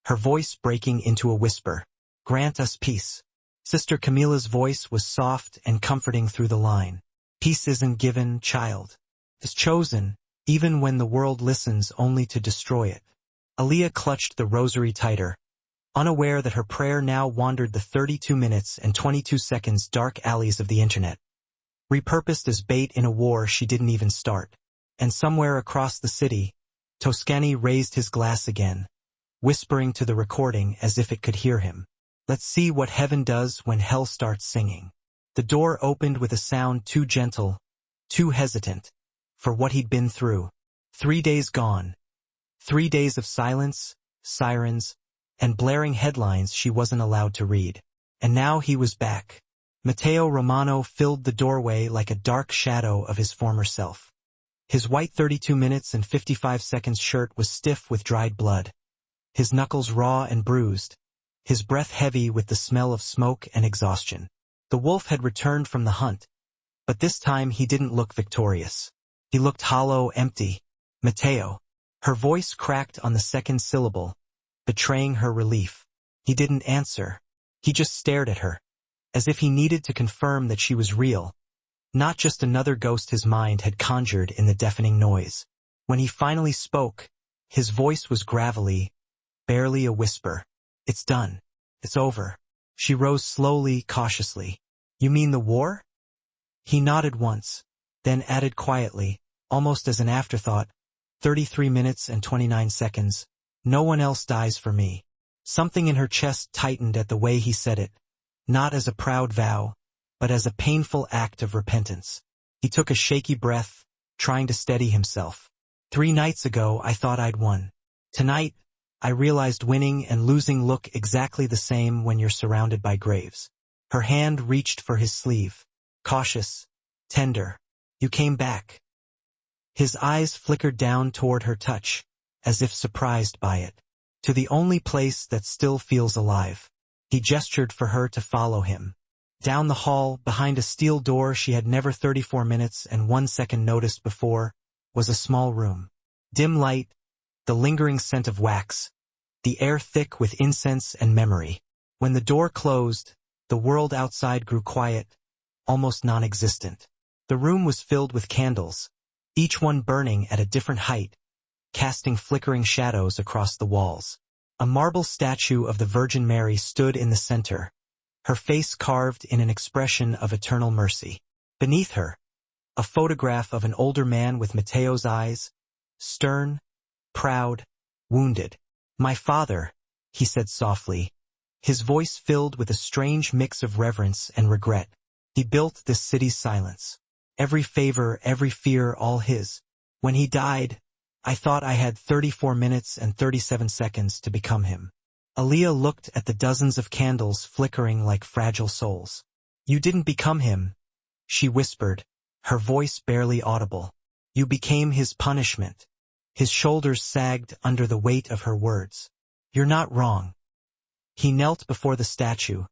[SPEAKER 1] her voice breaking into a whisper. "Grant us peace." Sister Camila's voice was soft and comforting through the line. "Peace isn't given, child. It's chosen, even when the world listens only to destroy it." Aaliyah clutched the rosary tighter, unaware that her prayer now wandered the 32 minutes and 22 seconds dark alleys of the internet, repurposed as bait in a war she didn't even start. And somewhere across the city, Toscani raised his glass again, whispering to the recording as if it could hear him. "Let's see what heaven does when hell starts singing." The door opened with a sound too gentle, too hesitant, for what he'd been through. 3 days gone. 3 days of silence, sirens, and blaring headlines she wasn't allowed to read. And now he was back. Matteo Romano filled the doorway like a dark shadow of his former self. His white 32 minutes and 55 seconds shirt was stiff with dried blood, his knuckles raw and bruised, his breath heavy with the smell of smoke and exhaustion. The wolf had returned from the hunt, but this time he didn't look victorious. He looked hollow, empty. "Matteo." Her voice cracked on the second syllable, betraying her relief. He didn't answer. He just stared at her, as if he needed to confirm that she was real, not just another ghost his mind had conjured in the deafening noise. When he finally spoke, his voice was gravelly, barely a whisper. "It's done. It's over." She rose slowly, cautiously. You mean the war? He nodded once, then added quietly, almost as an afterthought, 33 minutes and 29 seconds. No one else dies for me. Something in her chest tightened at the way he said it, not as a proud vow, but as a painful act of repentance. He took a shaky breath, trying to steady himself. 3 nights ago, I thought I'd won. Tonight, I realized winning and losing look exactly the same when you're surrounded by graves. Her hand reached for his sleeve. Cautious, tender. You came back. His eyes flickered down toward her touch, as if surprised by it. To the only place that still feels alive. He gestured for her to follow him. Down the hall, behind a steel door she had never 34 minutes and 1 second noticed before, was a small room. Dim light, the lingering scent of wax, the air thick with incense and memory. When the door closed, the world outside grew quiet, almost non-existent. The room was filled with candles, each one burning at a different height, casting flickering shadows across the walls. A marble statue of the Virgin Mary stood in the center, her face carved in an expression of eternal mercy. Beneath her, a photograph of an older man with Matteo's eyes, stern, proud, wounded. My father, he said softly, his voice filled with a strange mix of reverence and regret. He built this city's silence. Every favor, every fear, all his. When he died, I thought I had 34 minutes and 37 seconds to become him. Aaliyah looked at the dozens of candles flickering like fragile souls. You didn't become him, she whispered, her voice barely audible. You became his punishment. His shoulders sagged under the weight of her words. You're not wrong. He knelt before the statue,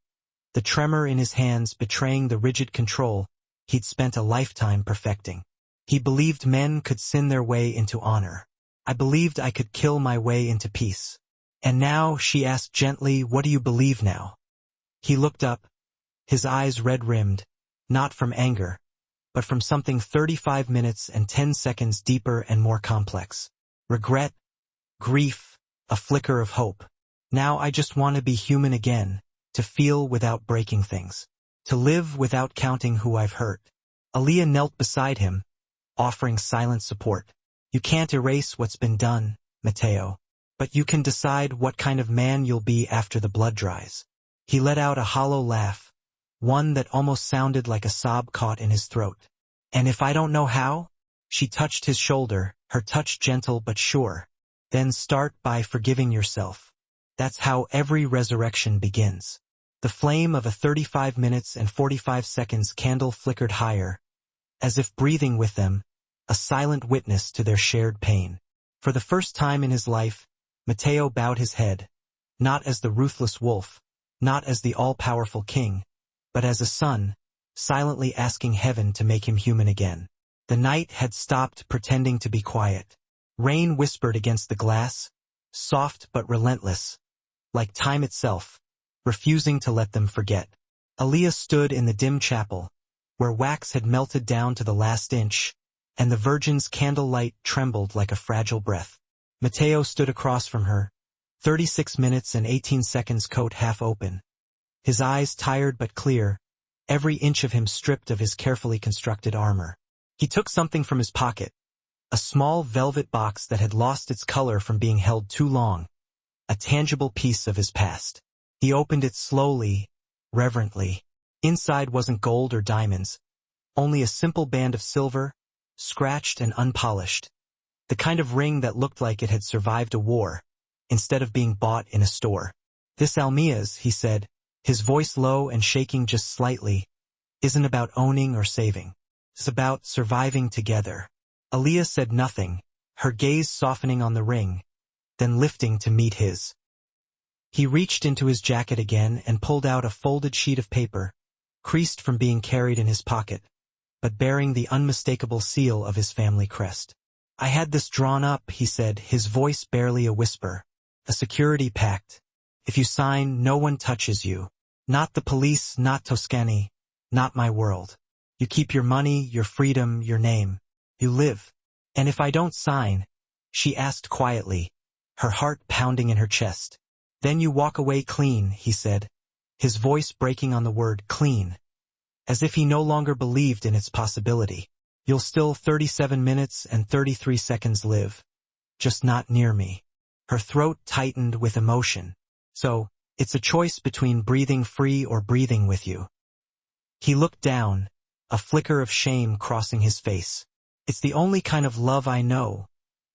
[SPEAKER 1] the tremor in his hands betraying the rigid control he'd spent a lifetime perfecting. He believed men could sin their way into honor. I believed I could kill my way into peace. And now, she asked gently, what do you believe now? He looked up, his eyes red-rimmed, not from anger, but from something 35 minutes and 10 seconds deeper and more complex. Regret, grief, a flicker of hope. Now I just want to be human again, to feel without breaking things, to live without counting who I've hurt. Aaliyah knelt beside him, offering silent support. You can't erase what's been done, Matteo, but you can decide what kind of man you'll be after the blood dries. He let out a hollow laugh, one that almost sounded like a sob caught in his throat. And if I don't know how? She touched his shoulder, her touch gentle but sure. Then start by forgiving yourself. That's how every resurrection begins. The flame of a 35 minutes and 45 seconds candle flickered higher, as if breathing with them, a silent witness to their shared pain. For the first time in his life, Matteo bowed his head, not as the ruthless wolf, not as the all-powerful king, but as a son, silently asking heaven to make him human again. The night had stopped pretending to be quiet. Rain whispered against the glass, soft but relentless, like time itself, refusing to let them forget. Aaliyah stood in the dim chapel, where wax had melted down to the last inch, and the Virgin's candlelight trembled like a fragile breath. Matteo stood across from her, 36 minutes and 18 seconds, coat half open. His eyes tired but clear, every inch of him stripped of his carefully constructed armor. He took something from his pocket, a small velvet box that had lost its color from being held too long, a tangible piece of his past. He opened it slowly, reverently. Inside wasn't gold or diamonds, only a simple band of silver, scratched and unpolished. The kind of ring that looked like it had survived a war, instead of being bought in a store. This Almia's, he said, his voice low and shaking just slightly, isn't about owning or saving. It's about surviving together. Aaliyah said nothing, her gaze softening on the ring, then lifting to meet his. He reached into his jacket again and pulled out a folded sheet of paper, creased from being carried in his pocket, but bearing the unmistakable seal of his family crest. I had this drawn up, he said, his voice barely a whisper. A security pact. If you sign, no one touches you. Not the police, not Toscani, not my world. You keep your money, your freedom, your name. You live. And if I don't sign, she asked quietly, her heart pounding in her chest. Then you walk away clean, he said, his voice breaking on the word clean, as if he no longer believed in its possibility. You'll still 37 minutes and 33 seconds live, just not near me. Her throat tightened with emotion. So, it's a choice between breathing free or breathing with you. He looked down, a flicker of shame crossing his face. It's the only kind of love I know,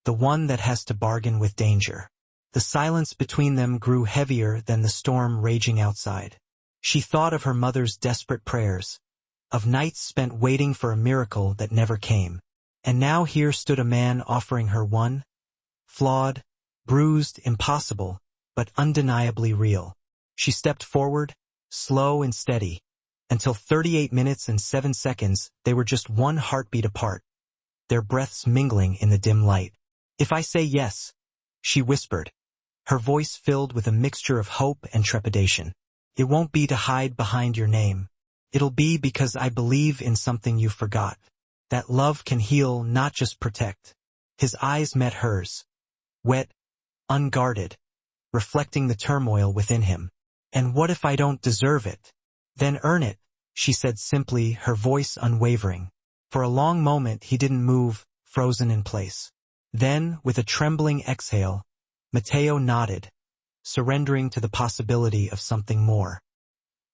[SPEAKER 1] the one that has to bargain with danger. The silence between them grew heavier than the storm raging outside. She thought of her mother's desperate prayers, of nights spent waiting for a miracle that never came. And now here stood a man offering her one, flawed, bruised, impossible, but undeniably real. She stepped forward, slow and steady, until 38 minutes and 7 seconds they were just one heartbeat apart, their breaths mingling in the dim light. If I say yes, she whispered, her voice filled with a mixture of hope and trepidation. It won't be to hide behind your name. It'll be because I believe in something you forgot. That love can heal, not just protect. His eyes met hers, wet, unguarded, reflecting the turmoil within him. And what if I don't deserve it? Then earn it, she said simply, her voice unwavering. For a long moment he didn't move, frozen in place. Then, with a trembling exhale, Matteo nodded, surrendering to the possibility of something more.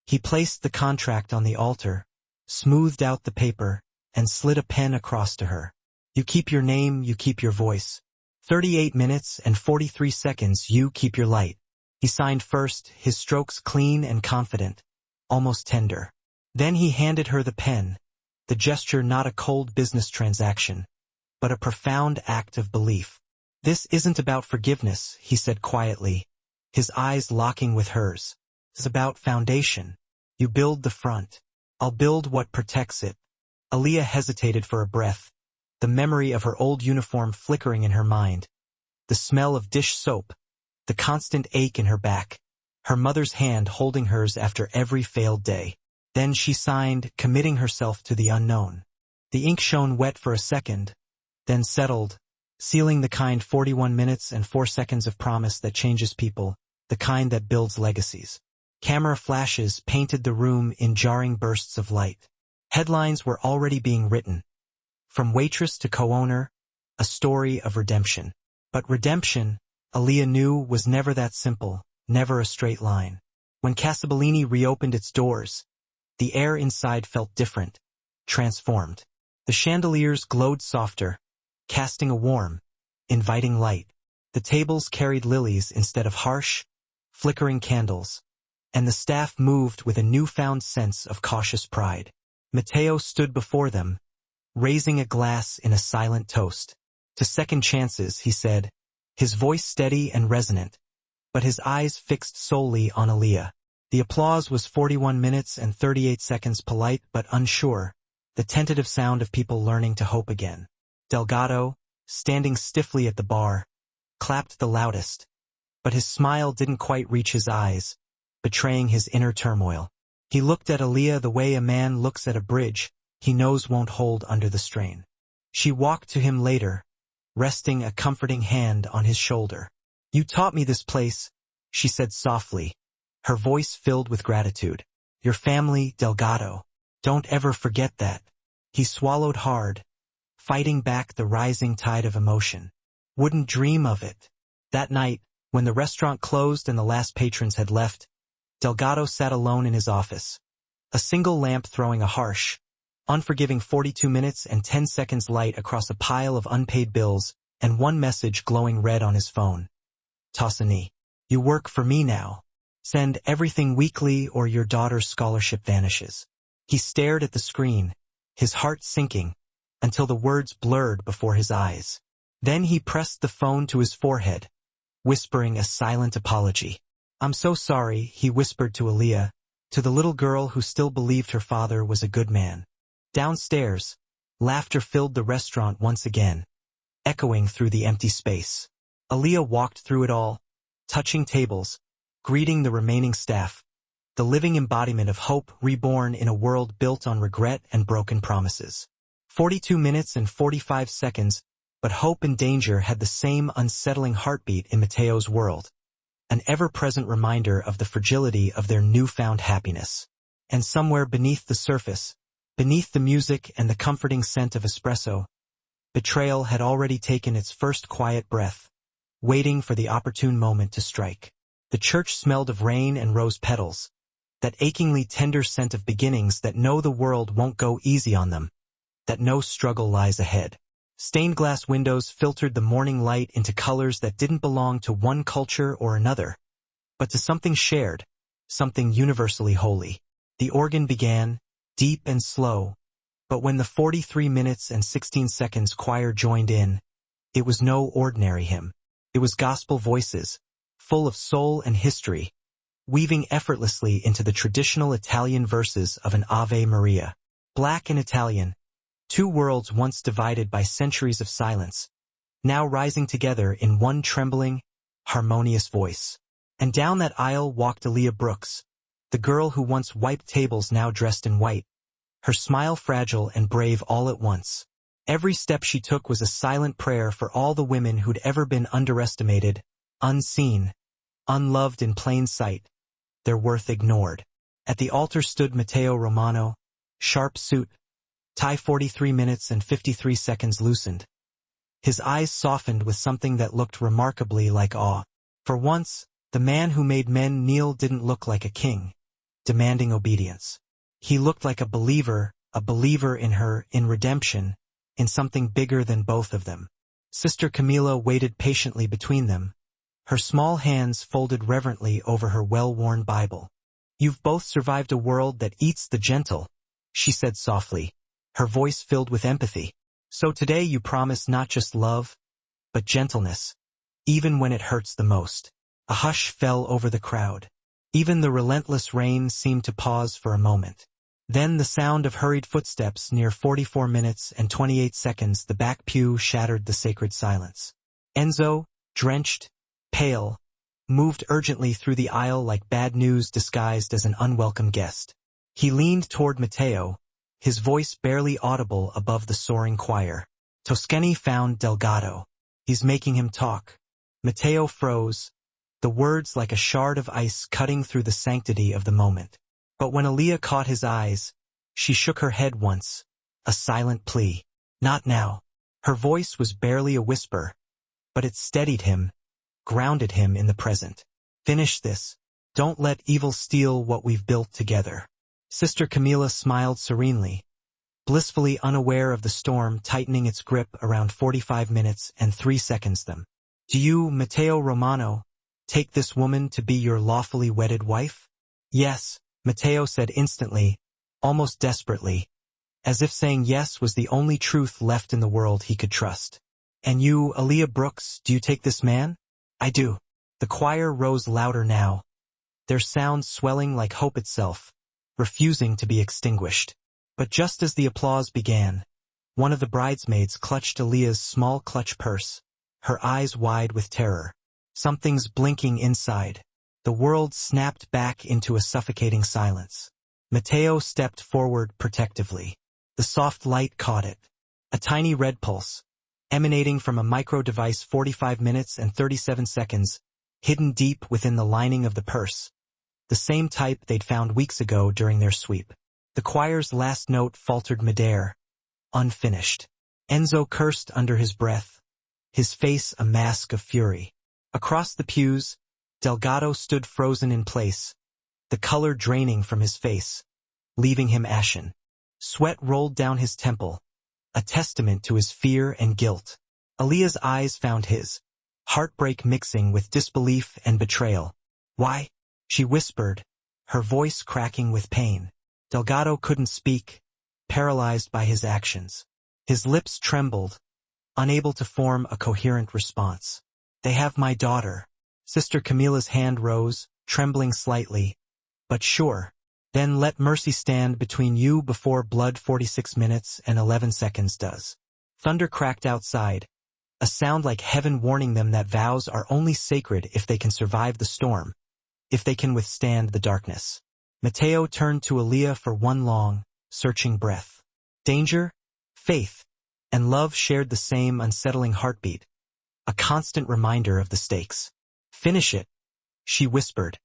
[SPEAKER 1] He placed the contract on the altar, smoothed out the paper, and slid a pen across to her. You keep your name, you keep your voice. 38 minutes and 43 seconds, you keep your light. He signed first, his strokes clean and confident, almost tender. Then he handed her the pen, the gesture not a cold business transaction, but a profound act of belief. This isn't about forgiveness, he said quietly, his eyes locking with hers. It's about foundation. You build the front. I'll build what protects it. Aaliyah hesitated for a breath, the memory of her old uniform flickering in her mind, the smell of dish soap, the constant ache in her back, her mother's hand holding hers after every failed day. Then she signed, committing herself to the unknown. The ink shone wet for a second, then settled, sealing the kind 41 minutes and 4 seconds of promise that changes people, the kind that builds legacies. Camera flashes painted the room in jarring bursts of light. Headlines were already being written. From Waitress to co-owner, a story of redemption. But redemption, Aaliyah knew, was never that simple, never a straight line. When Casabellini reopened its doors, the air inside felt different, transformed. The chandeliers glowed softer, casting a warm, inviting light. The tables carried lilies instead of harsh, flickering candles, and the staff moved with a newfound sense of cautious pride. Matteo stood before them, raising a glass in a silent toast. To second chances, he said, his voice steady and resonant, but his eyes fixed solely on Aaliyah. The applause was 41 minutes and 38 seconds, polite but unsure, the tentative sound of people learning to hope again. Delgado, standing stiffly at the bar, clapped the loudest, but his smile didn't quite reach his eyes, betraying his inner turmoil. He looked at Aaliyah the way a man looks at a bridge he knows won't hold under the strain. She walked to him later, resting a comforting hand on his shoulder. You taught me this place, she said softly, her voice filled with gratitude. Your family, Delgado. Don't ever forget that. He swallowed hard, fighting back the rising tide of emotion. Wouldn't dream of it. That night, when the restaurant closed and the last patrons had left, Delgado sat alone in his office, a single lamp throwing a harsh, unforgiving 42 minutes and 10 seconds light across a pile of unpaid bills and one message glowing red on his phone. Tossani, you work for me now. Send everything weekly or your daughter's scholarship vanishes. He stared at the screen, his heart sinking, until the words blurred before his eyes. Then he pressed the phone to his forehead, whispering a silent apology. I'm so sorry, he whispered to Aaliyah, to the little girl who still believed her father was a good man. Downstairs, laughter filled the restaurant once again, echoing through the empty space. Aaliyah walked through it all, touching tables, greeting the remaining staff, the living embodiment of hope reborn in a world built on regret and broken promises. 42 minutes and 45 seconds, but hope and danger had the same unsettling heartbeat in Matteo's world. an ever-present reminder of the fragility of their newfound happiness. And somewhere beneath the surface, beneath the music and the comforting scent of espresso, betrayal had already taken its first quiet breath, waiting for the opportune moment to strike. The church smelled of rain and rose petals, that achingly tender scent of beginnings that know the world won't go easy on them, that no struggle lies ahead. Stained glass windows filtered the morning light into colors that didn't belong to one culture or another, but to something shared, something universally holy. The organ began, deep and slow, but when the 43 minutes and 16 seconds choir joined in, it was no ordinary hymn. It was gospel voices, full of soul and history, weaving effortlessly into the traditional Italian verses of an Ave Maria. Black and Italian, two worlds once divided by centuries of silence, now rising together in one trembling, harmonious voice. And down that aisle walked Aaliyah Brooks, the girl who once wiped tables now dressed in white, her smile fragile and brave all at once. Every step she took was a silent prayer for all the women who'd ever been underestimated, unseen, unloved in plain sight, their worth ignored. At the altar stood Matteo Romano, sharp suit, tie 43 minutes and 53 seconds loosened. His eyes softened with something that looked remarkably like awe. For once, the man who made men kneel didn't look like a king, demanding obedience. He looked like a believer in her, in redemption, in something bigger than both of them. Sister Camilla waited patiently between them, her small hands folded reverently over her well-worn Bible. "You've both survived a world that eats the gentle," she said softly, her voice filled with empathy. "So today you promise not just love, but gentleness, even when it hurts the most." A hush fell over the crowd. Even the relentless rain seemed to pause for a moment. Then the sound of hurried footsteps near 44 minutes and 28 seconds the back pew shattered the sacred silence. Enzo, drenched, pale, moved urgently through the aisle like bad news disguised as an unwelcome guest. He leaned toward Matteo, his voice barely audible above the soaring choir. "Toscani found Delgado. He's making him talk." Matteo froze, the words like a shard of ice cutting through the sanctity of the moment. But when Aaliyah caught his eyes, she shook her head once, a silent plea. "Not now." Her voice was barely a whisper, but it steadied him, grounded him in the present. "Finish this. Don't let evil steal what we've built together." Sister Camilla smiled serenely, blissfully unaware of the storm tightening its grip around 45 minutes and 3 seconds them. "Do you, Matteo Romano, take this woman to be your lawfully wedded wife?" "Yes," Matteo said instantly, almost desperately, as if saying yes was the only truth left in the world he could trust. "And you, Aaliyah Brooks, do you take this man?" "I do." The choir rose louder now, their sound swelling like hope itself, refusing to be extinguished. But just as the applause began, one of the bridesmaids clutched Aaliyah's small clutch purse, her eyes wide with terror. Something's blinking inside. The world snapped back into a suffocating silence. Matteo stepped forward protectively. The soft light caught it. A tiny red pulse, emanating from a micro-device 45 minutes and 37 seconds, hidden deep within the lining of the purse. The same type they'd found weeks ago during their sweep. The choir's last note faltered midair, unfinished. Enzo cursed under his breath, his face a mask of fury. Across the pews, Delgado stood frozen in place, the color draining from his face, leaving him ashen. Sweat rolled down his temple, a testament to his fear and guilt. Aaliyah's eyes found his, heartbreak mixing with disbelief and betrayal. "Why?" she whispered, her voice cracking with pain. Delgado couldn't speak, paralyzed by his actions. His lips trembled, unable to form a coherent response. "They have my daughter." Sister Camilla's hand rose, trembling slightly, but sure. "Then let mercy stand between you before blood 46 minutes and 11 seconds does." Thunder cracked outside, a sound like heaven warning them that vows are only sacred if they can survive the storm, if they can withstand the darkness. Matteo turned to Aaliyah for one long, searching breath. Danger, faith, and love shared the same unsettling heartbeat, a constant reminder of the stakes. "Finish it," she whispered,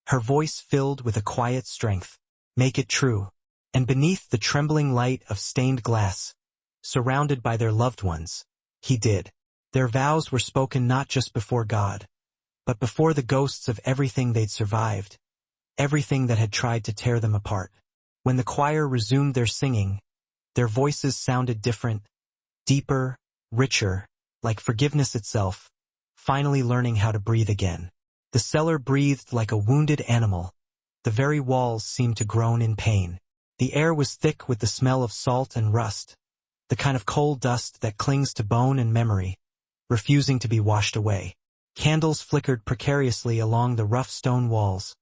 [SPEAKER 1] her voice filled with a quiet strength. Make it true. And beneath the trembling light of stained glass, surrounded by their loved ones, he did. Their vows were spoken not just before God, but before the ghosts of everything they'd survived, everything that had tried to tear them apart. When the choir resumed their singing, their voices sounded different, deeper, richer, like forgiveness itself, finally learning how to breathe again. The cellar breathed like a wounded animal. The very walls seemed to groan in pain. The air was thick with the smell of salt and rust, the kind of coal dust that clings to bone and memory, refusing to be washed away. Candles flickered precariously along the rough stone walls,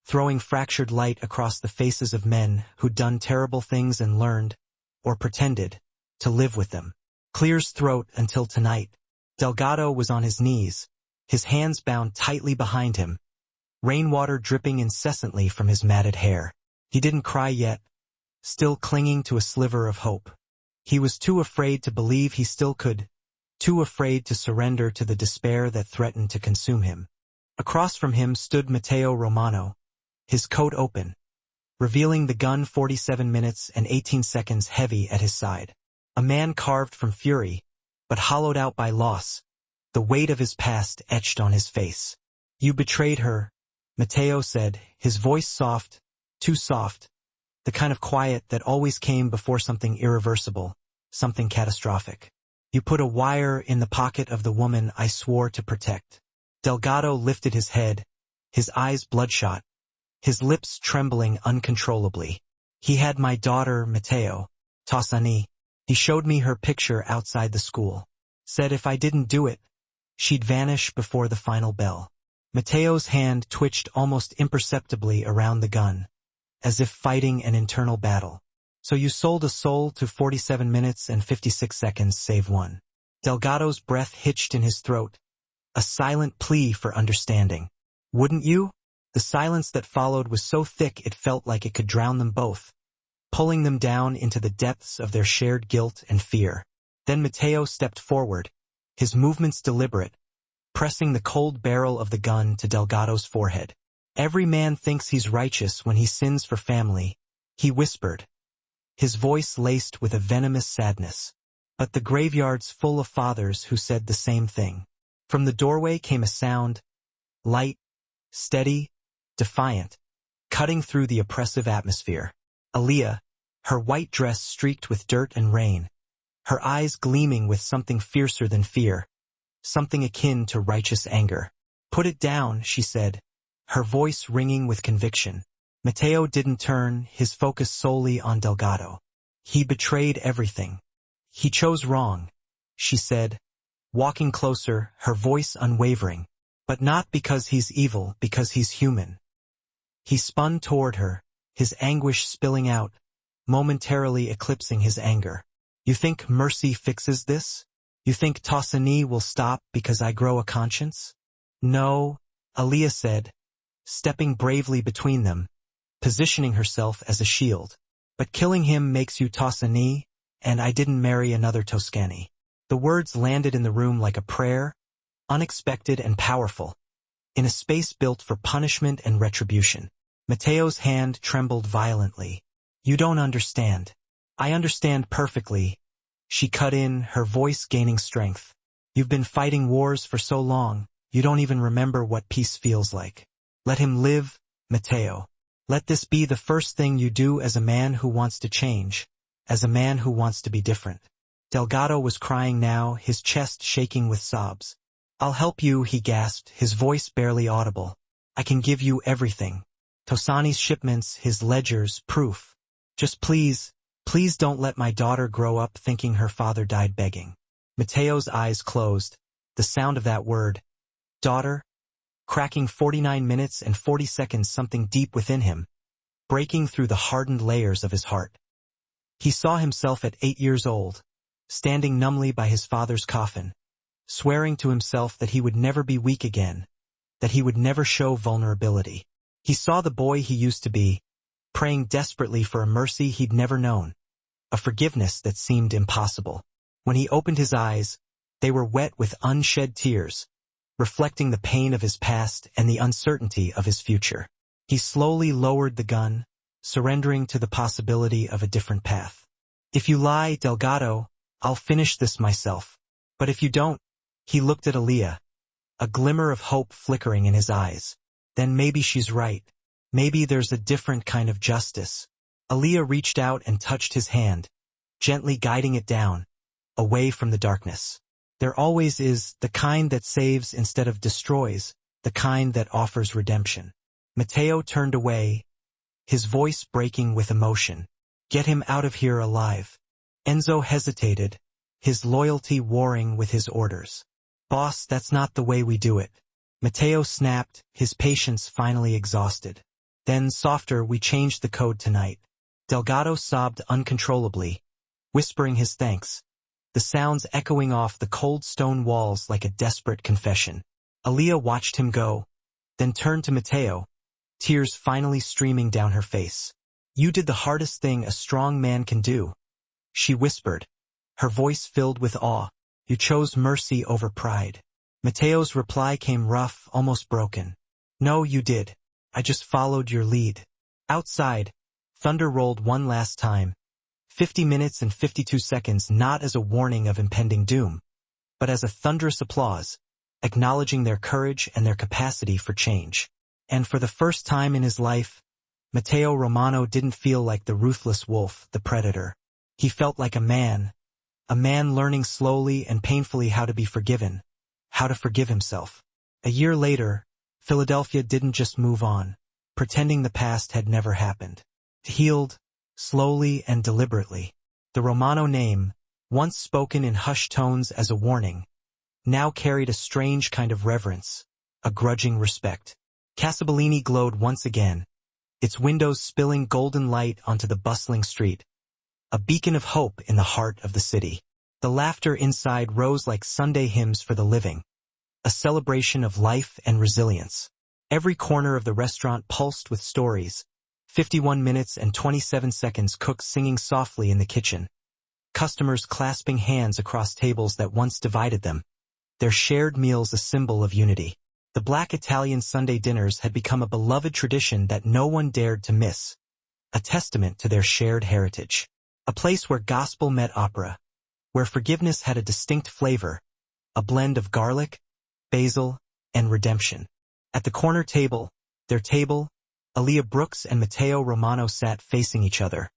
[SPEAKER 1] throwing fractured light across the faces of men who'd done terrible things and learned, or pretended, to live with them. Clear's throat until tonight. Delgado was on his knees, his hands bound tightly behind him, rainwater dripping incessantly from his matted hair. He didn't cry yet, still clinging to a sliver of hope. He was too afraid to believe he still could, too afraid to surrender to the despair that threatened to consume him. Across from him stood Matteo Romano, his coat open, revealing the gun 47 minutes and 18 seconds heavy at his side. A man carved from fury, but hollowed out by loss, the weight of his past etched on his face. You betrayed her, Matteo said, his voice soft, too soft, the kind of quiet that always came before something irreversible, something catastrophic. You put a wire in the pocket of the woman I swore to protect. Delgado lifted his head, his eyes bloodshot, his lips trembling uncontrollably. He had my daughter, Matteo, Tosani. He showed me her picture outside the school. Said if I didn't do it, she'd vanish before the final bell. Matteo's hand twitched almost imperceptibly around the gun, as if fighting an internal battle. So you sold a soul to 47 minutes and 56 seconds save one. Delgado's breath hitched in his throat, a silent plea for understanding. Wouldn't you? The silence that followed was so thick it felt like it could drown them both, pulling them down into the depths of their shared guilt and fear. Then Matteo stepped forward, his movements deliberate, pressing the cold barrel of the gun to Delgado's forehead. Every man thinks he's righteous when he sins for family, he whispered, his voice laced with a venomous sadness. But the graveyard's full of fathers who said the same thing. From the doorway came a sound, light, steady, defiant, cutting through the oppressive atmosphere. Aaliyah, her white dress streaked with dirt and rain, her eyes gleaming with something fiercer than fear, something akin to righteous anger. Put it down, she said, her voice ringing with conviction. Matteo didn't turn, his focus solely on Delgado. He betrayed everything. He chose wrong, she said, walking closer, her voice unwavering. But not because he's evil, because he's human. He spun toward her, his anguish spilling out, momentarily eclipsing his anger. You think mercy fixes this? You think Tosani will stop because I grow a conscience? No, Aaliyah said, stepping bravely between them, positioning herself as a shield. But killing him makes you Tosani, and I didn't marry another Toscani. The words landed in the room like a prayer, unexpected and powerful, in a space built for punishment and retribution. Matteo's hand trembled violently. You don't understand. I understand perfectly, she cut in, her voice gaining strength. You've been fighting wars for so long, you don't even remember what peace feels like. Let him live, Matteo. Let this be the first thing you do as a man who wants to change, as a man who wants to be different. Delgado was crying now, his chest shaking with sobs. I'll help you, he gasped, his voice barely audible. I can give you everything. Tosani's shipments, his ledgers, proof. Just please don't let my daughter grow up thinking her father died begging. Matteo's eyes closed, the sound of that word, daughter, cracking 49 minutes and 40 seconds something deep within him, breaking through the hardened layers of his heart. He saw himself at 8 years old, standing numbly by his father's coffin, swearing to himself that he would never be weak again, that he would never show vulnerability. He saw the boy he used to be, praying desperately for a mercy he'd never known, a forgiveness that seemed impossible. When he opened his eyes, they were wet with unshed tears, reflecting the pain of his past and the uncertainty of his future. He slowly lowered the gun, surrendering to the possibility of a different path. "If you lie, Delgado, I'll finish this myself. But if you don't," he looked at Aaliyah, a glimmer of hope flickering in his eyes. "Then maybe she's right. Maybe there's a different kind of justice." Aaliyah reached out and touched his hand, gently guiding it down, away from the darkness. "There always is, the kind that saves instead of destroys, the kind that offers redemption." Mateo turned away, his voice breaking with emotion. "Get him out of here alive." Enzo hesitated, his loyalty warring with his orders. "Boss, that's not the way we do it." Mateo snapped, his patience finally exhausted. "Then, softer, we changed the code tonight." Delgado sobbed uncontrollably, whispering his thanks, the sounds echoing off the cold stone walls like a desperate confession. Aaliyah watched him go, then turned to Mateo, tears finally streaming down her face. "You did the hardest thing a strong man can do," she whispered, her voice filled with awe. "You chose mercy over pride." Mateo's reply came rough, almost broken. "No, you did. I just followed your lead." Outside, thunder rolled one last time, 50 minutes and 52 seconds, not as a warning of impending doom, but as a thunderous applause, acknowledging their courage and their capacity for change. And for the first time in his life, Mateo Romano didn't feel like the ruthless wolf, the predator. He felt like a man learning slowly and painfully how to be forgiven, how to forgive himself. A year later, Philadelphia didn't just move on, pretending the past had never happened. It healed, slowly and deliberately. The Romano name, once spoken in hushed tones as a warning, now carried a strange kind of reverence, a grudging respect. Casabellini glowed once again, its windows spilling golden light onto the bustling street, a beacon of hope in the heart of the city. The laughter inside rose like Sunday hymns for the living, a celebration of life and resilience. Every corner of the restaurant pulsed with stories. 51 minutes and 27 seconds, cooks singing softly in the kitchen, customers clasping hands across tables that once divided them, their shared meals a symbol of unity. The Black Italian Sunday dinners had become a beloved tradition that no one dared to miss, a testament to their shared heritage. A place where gospel met opera, where forgiveness had a distinct flavor, a blend of garlic, basil, and redemption. At the corner table, their table, Aaliyah Brooks and Mateo Romano sat facing each other,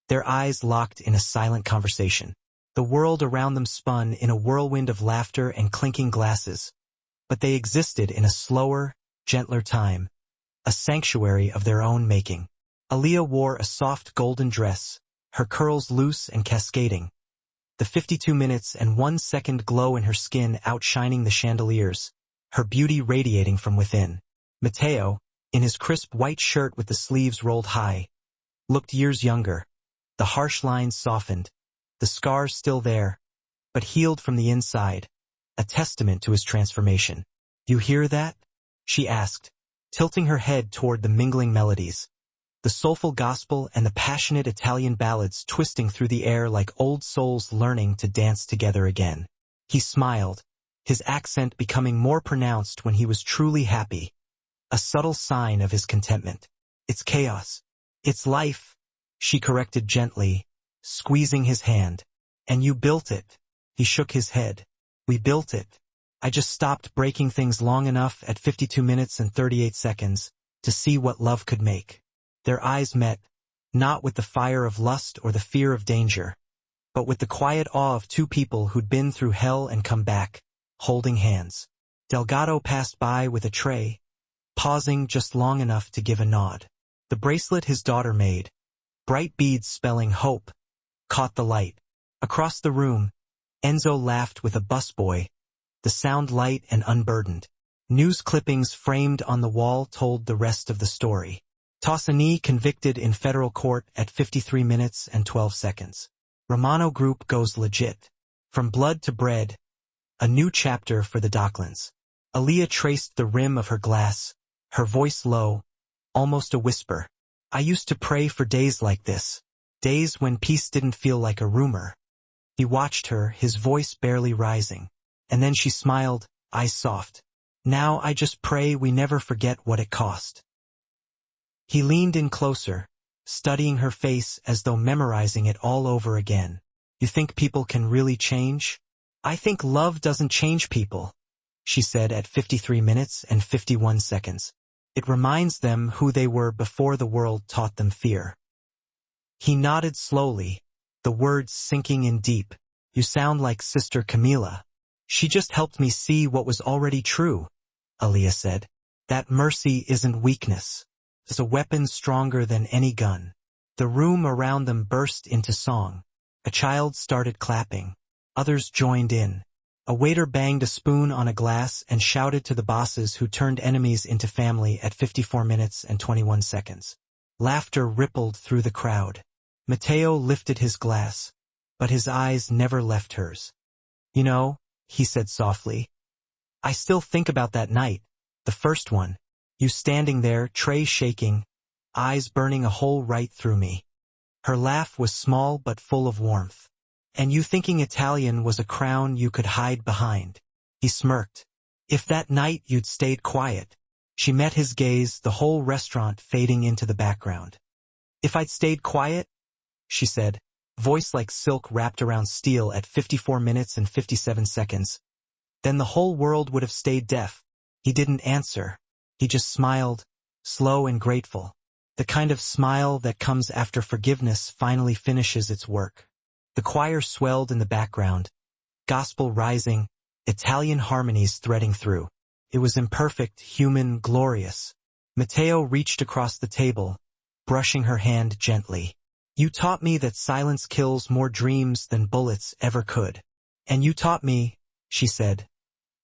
[SPEAKER 1] their eyes locked in a silent conversation. The world around them spun in a whirlwind of laughter and clinking glasses, but they existed in a slower, gentler time, a sanctuary of their own making. Aaliyah wore a soft golden dress, her curls loose and cascading, the 52 minutes and 1 second glow in her skin outshining the chandeliers, her beauty radiating from within. Mateo, in his crisp white shirt with the sleeves rolled high, looked years younger. The harsh lines softened, the scars still there, but healed from the inside, a testament to his transformation. "You hear that?" she asked, tilting her head toward the mingling melodies, the soulful gospel and the passionate Italian ballads twisting through the air like old souls learning to dance together again. He smiled, his accent becoming more pronounced when he was truly happy, a subtle sign of his contentment. "It's chaos. It's life," she corrected gently, squeezing his hand. "And you built it." He shook his head. "We built it. I just stopped breaking things long enough at 52 minutes and 38 seconds to see what love could make." Their eyes met, not with the fire of lust or the fear of danger, but with the quiet awe of two people who'd been through hell and come back, holding hands. Delgado passed by with a tray, pausing just long enough to give a nod. The bracelet his daughter made, bright beads spelling hope, caught the light. Across the room, Enzo laughed with a busboy, the sound light and unburdened. News clippings framed on the wall told the rest of the story. Tossani convicted in federal court at 53 minutes and 12 seconds. Romano Group goes legit. From blood to bread, a new chapter for the Docklands. Aaliyah traced the rim of her glass, her voice low, almost a whisper. "I used to pray for days like this, days when peace didn't feel like a rumor." He watched her, his voice barely rising, and then she smiled, eyes soft. Now I just pray we never forget what it cost." He leaned in closer, studying her face as though memorizing it all over again. "You think people can really change?" "I think love doesn't change people," she said at 53 minutes and 51 seconds. "It reminds them who they were before the world taught them fear." He nodded slowly, the words sinking in deep. "You sound like Sister Camila." "She just helped me see what was already true," Aaliyah said. "That mercy isn't weakness. It's a weapon stronger than any gun." The room around them burst into song. A child started clapping. Others joined in. A waiter banged a spoon on a glass and shouted to the bosses who turned enemies into family at 54 minutes and 21 seconds. Laughter rippled through the crowd. Mateo lifted his glass, but his eyes never left hers. "You know," he said softly, "I still think about that night, the first one. You standing there, tray shaking, eyes burning a hole right through me." Her laugh was small but full of warmth. "And you thinking Italian was a crown you could hide behind." He smirked. "If that night you'd stayed quiet." She met his gaze, the whole restaurant fading into the background. "If I'd stayed quiet?" she said, voice like silk wrapped around steel at 54 minutes and 57 seconds. "Then the whole world would have stayed deaf." He didn't answer. He just smiled, slow and grateful. The kind of smile that comes after forgiveness finally finishes its work. The choir swelled in the background, gospel rising, Italian harmonies threading through. It was imperfect, human, glorious. Mateo reached across the table, brushing her hand gently. "You taught me that silence kills more dreams than bullets ever could. And you taught me," she said,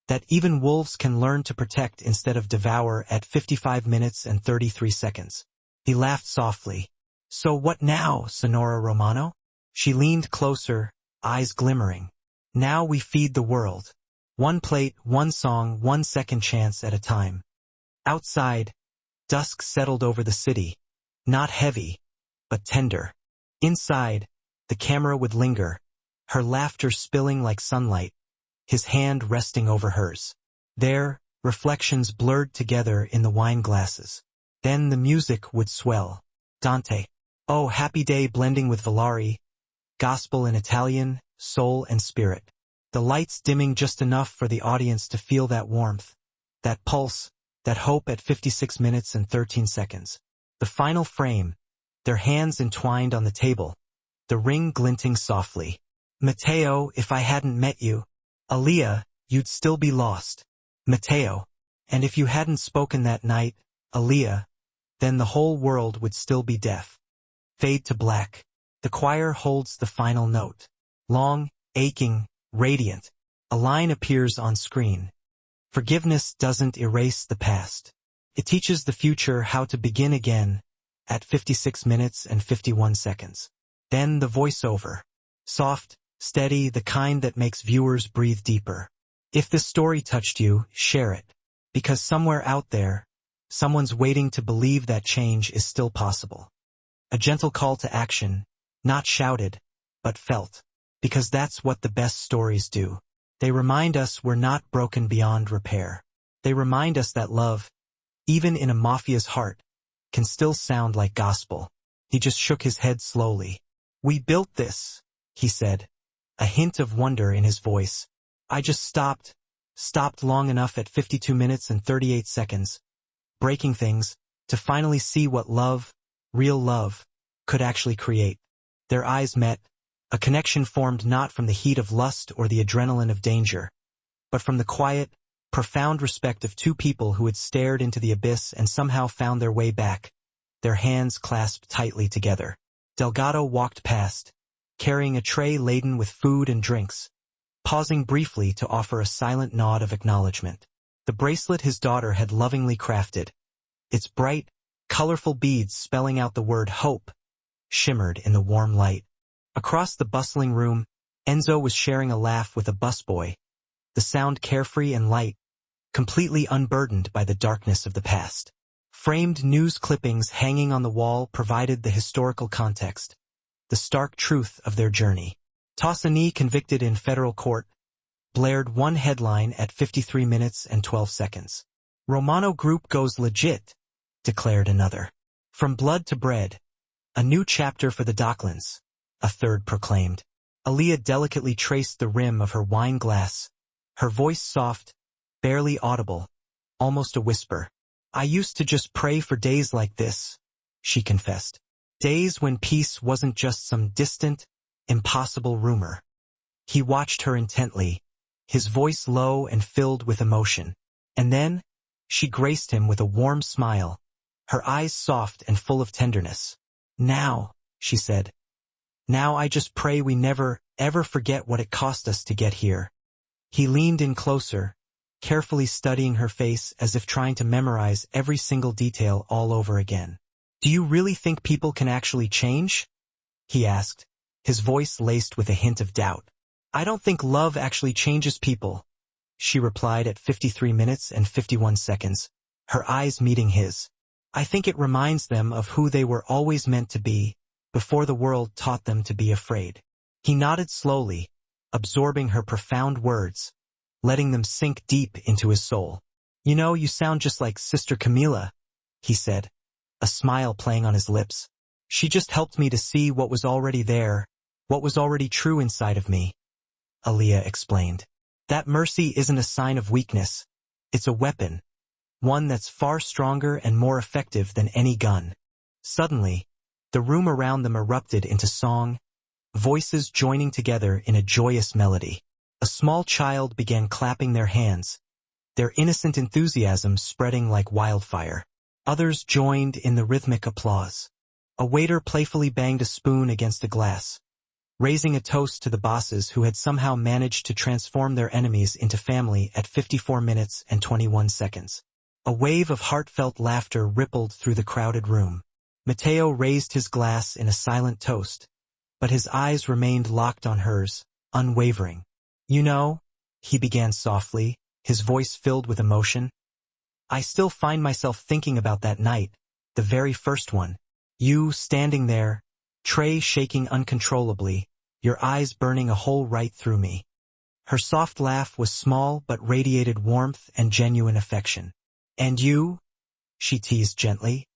[SPEAKER 1] "that even wolves can learn to protect instead of devour" at 55 minutes and 33 seconds. He laughed softly. "So what now, Sonora Romano?" She leaned closer, eyes glimmering. "Now we feed the world. One plate, one song, one second chance at a time." Outside, dusk settled over the city, not heavy, but tender. Inside, the camera would linger, her laughter spilling like sunlight, his hand resting over hers. There, reflections blurred together in the wine glasses. Then the music would swell. Dante, "Oh Happy Day" blending with Volare, gospel in Italian, soul and spirit. The lights dimming just enough for the audience to feel that warmth, that pulse, that hope at 56 minutes and 13 seconds. The final frame, their hands entwined on the table, the ring glinting softly. "Mateo, if I hadn't met you." "Aaliyah, you'd still be lost." "Mateo, and if you hadn't spoken that night." "Aaliyah, then the whole world would still be deaf." Fade to black. The choir holds the final note. Long, aching, radiant. A line appears on screen. "Forgiveness doesn't erase the past. It teaches the future how to begin again," at 56 minutes and 51 seconds. Then the voiceover. Soft, steady, the kind that makes viewers breathe deeper. If this story touched you, share it. Because somewhere out there, someone's waiting to believe that change is still possible. A gentle call to action, not shouted, but felt. Because that's what the best stories do. They remind us we're not broken beyond repair. They remind us that love, even in a mafia's heart, can still sound like gospel. He just shook his head slowly. "We built this," he said, a hint of wonder in his voice. "I just stopped long enough at 52 minutes and 38 seconds, breaking things, to finally see what love, real love, could actually create." Their eyes met, a connection formed not from the heat of lust or the adrenaline of danger, but from the quiet, profound respect of two people who had stared into the abyss and somehow found their way back, their hands clasped tightly together. Delgado walked past, carrying a tray laden with food and drinks, pausing briefly to offer a silent nod of acknowledgement. The bracelet his daughter had lovingly crafted, its bright, colorful beads spelling out the word hope, shimmered in the warm light. Across the bustling room, Enzo was sharing a laugh with a busboy, the sound carefree and light, completely unburdened by the darkness of the past. Framed news clippings hanging on the wall provided the historical context, the stark truth of their journey. Tossani convicted in federal court, blared one headline at 53 minutes and 12 seconds. Romano Group goes legit, declared another. From blood to bread, a new chapter for the Docklands, a third proclaimed. Aaliyah delicately traced the rim of her wine glass, her voice soft, barely audible, almost a whisper. I used to just pray for days like this, she confessed. Days when peace wasn't just some distant, impossible rumor. He watched her intently, his voice low and filled with emotion. And then, she graced him with a warm smile, her eyes soft and full of tenderness. Now, she said. Now I just pray we never, ever forget what it cost us to get here. He leaned in closer, carefully studying her face as if trying to memorize every single detail all over again. Do you really think people can actually change? He asked, his voice laced with a hint of doubt. I don't think love actually changes people, she replied at 53 minutes and 51 seconds, her eyes meeting his. I think it reminds them of who they were always meant to be, before the world taught them to be afraid. He nodded slowly, absorbing her profound words, letting them sink deep into his soul. You know, you sound just like Sister Camila, he said, a smile playing on his lips. She just helped me to see what was already there, what was already true inside of me, Aaliyah explained. That mercy isn't a sign of weakness, it's a weapon, one that's far stronger and more effective than any gun. Suddenly, the room around them erupted into song, voices joining together in a joyous melody. A small child began clapping their hands, their innocent enthusiasm spreading like wildfire. Others joined in the rhythmic applause. A waiter playfully banged a spoon against a glass, raising a toast to the bosses who had somehow managed to transform their enemies into family at 54 minutes and 21 seconds. A wave of heartfelt laughter rippled through the crowded room. Matteo raised his glass in a silent toast, but his eyes remained locked on hers, unwavering. You know, he began softly, his voice filled with emotion. I still find myself thinking about that night, the very first one. You standing there, tray shaking uncontrollably, your eyes burning a hole right through me. Her soft laugh was small but radiated warmth and genuine affection. And you? She teased gently,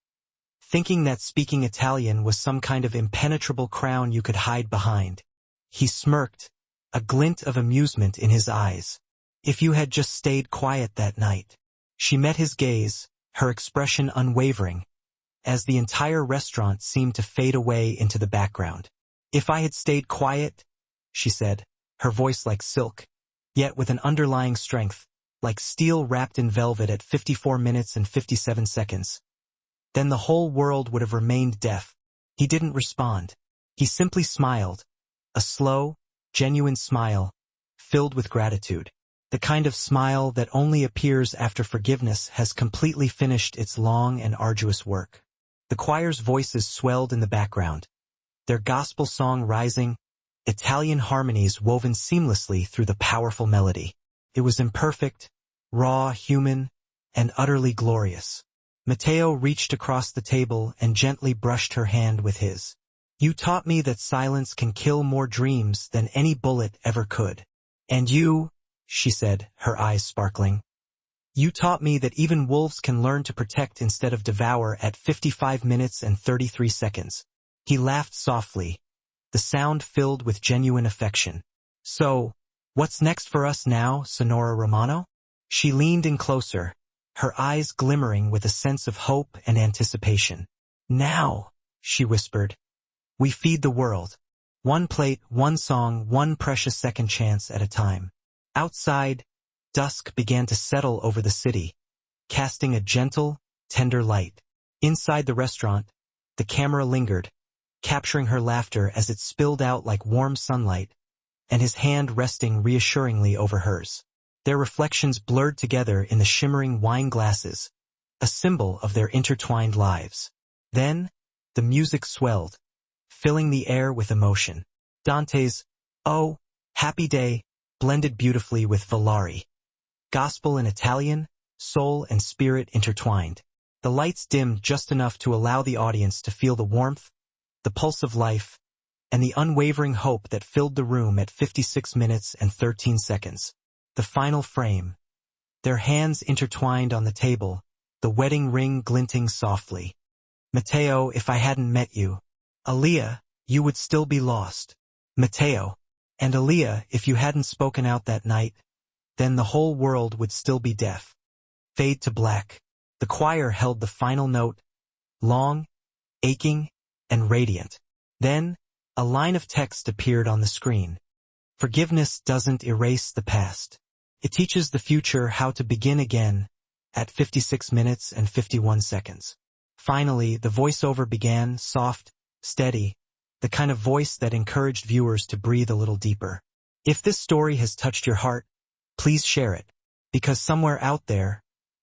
[SPEAKER 1] thinking that speaking Italian was some kind of impenetrable crown you could hide behind. He smirked, a glint of amusement in his eyes. If you had just stayed quiet that night. She met his gaze, her expression unwavering, as the entire restaurant seemed to fade away into the background. If I had stayed quiet, she said, her voice like silk, yet with an underlying strength, like steel wrapped in velvet at 54 minutes and 57 seconds. Then the whole world would have remained deaf. He didn't respond. He simply smiled, a slow, genuine smile, filled with gratitude. The kind of smile that only appears after forgiveness has completely finished its long and arduous work. The choir's voices swelled in the background, their gospel song rising, Italian harmonies woven seamlessly through the powerful melody. It was imperfect, raw, human, and utterly glorious. Matteo reached across the table and gently brushed her hand with his. You taught me that silence can kill more dreams than any bullet ever could. And you, she said, her eyes sparkling. You taught me that even wolves can learn to protect instead of devour at 55 minutes and 33 seconds. He laughed softly, the sound filled with genuine affection. So, what's next for us now, Sonora Romano? She leaned in closer, her eyes glimmering with a sense of hope and anticipation. Now, she whispered, we feed the world. One plate, one song, one precious second chance at a time. Outside, dusk began to settle over the city, casting a gentle, tender light. Inside the restaurant, the camera lingered, capturing her laughter as it spilled out like warm sunlight, and his hand resting reassuringly over hers. Their reflections blurred together in the shimmering wine glasses, a symbol of their intertwined lives. Then, the music swelled, filling the air with emotion. Dante's, "Oh, Happy Day," blended beautifully with Volare. Gospel in Italian, soul and spirit intertwined. The lights dimmed just enough to allow the audience to feel the warmth, the pulse of life, and the unwavering hope that filled the room at 56 minutes and 13 seconds. The final frame. Their hands intertwined on the table, the wedding ring glinting softly. Matteo, if I hadn't met you. Aaliyah, you would still be lost. Matteo. And Aaliyah, if you hadn't spoken out that night, then the whole world would still be deaf. Fade to black. The choir held the final note, long, aching, and radiant. Then, a line of text appeared on the screen. Forgiveness doesn't erase the past. It teaches the future how to begin again at 56 minutes and 51 seconds. Finally, the voiceover began, soft, steady, the kind of voice that encouraged viewers to breathe a little deeper. If this story has touched your heart, please share it, because somewhere out there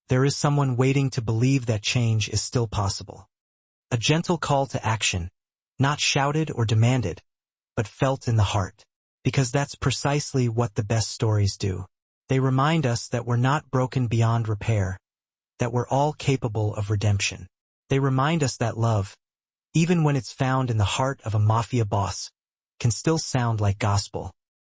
[SPEAKER 1] is someone waiting to believe that change is still possible. A gentle call to action, not shouted or demanded, but felt in the heart, because that's precisely what the best stories do. They remind us that we're not broken beyond repair, that we're all capable of redemption. They remind us that love, even when it's found in the heart of a mafia boss, can still sound like gospel.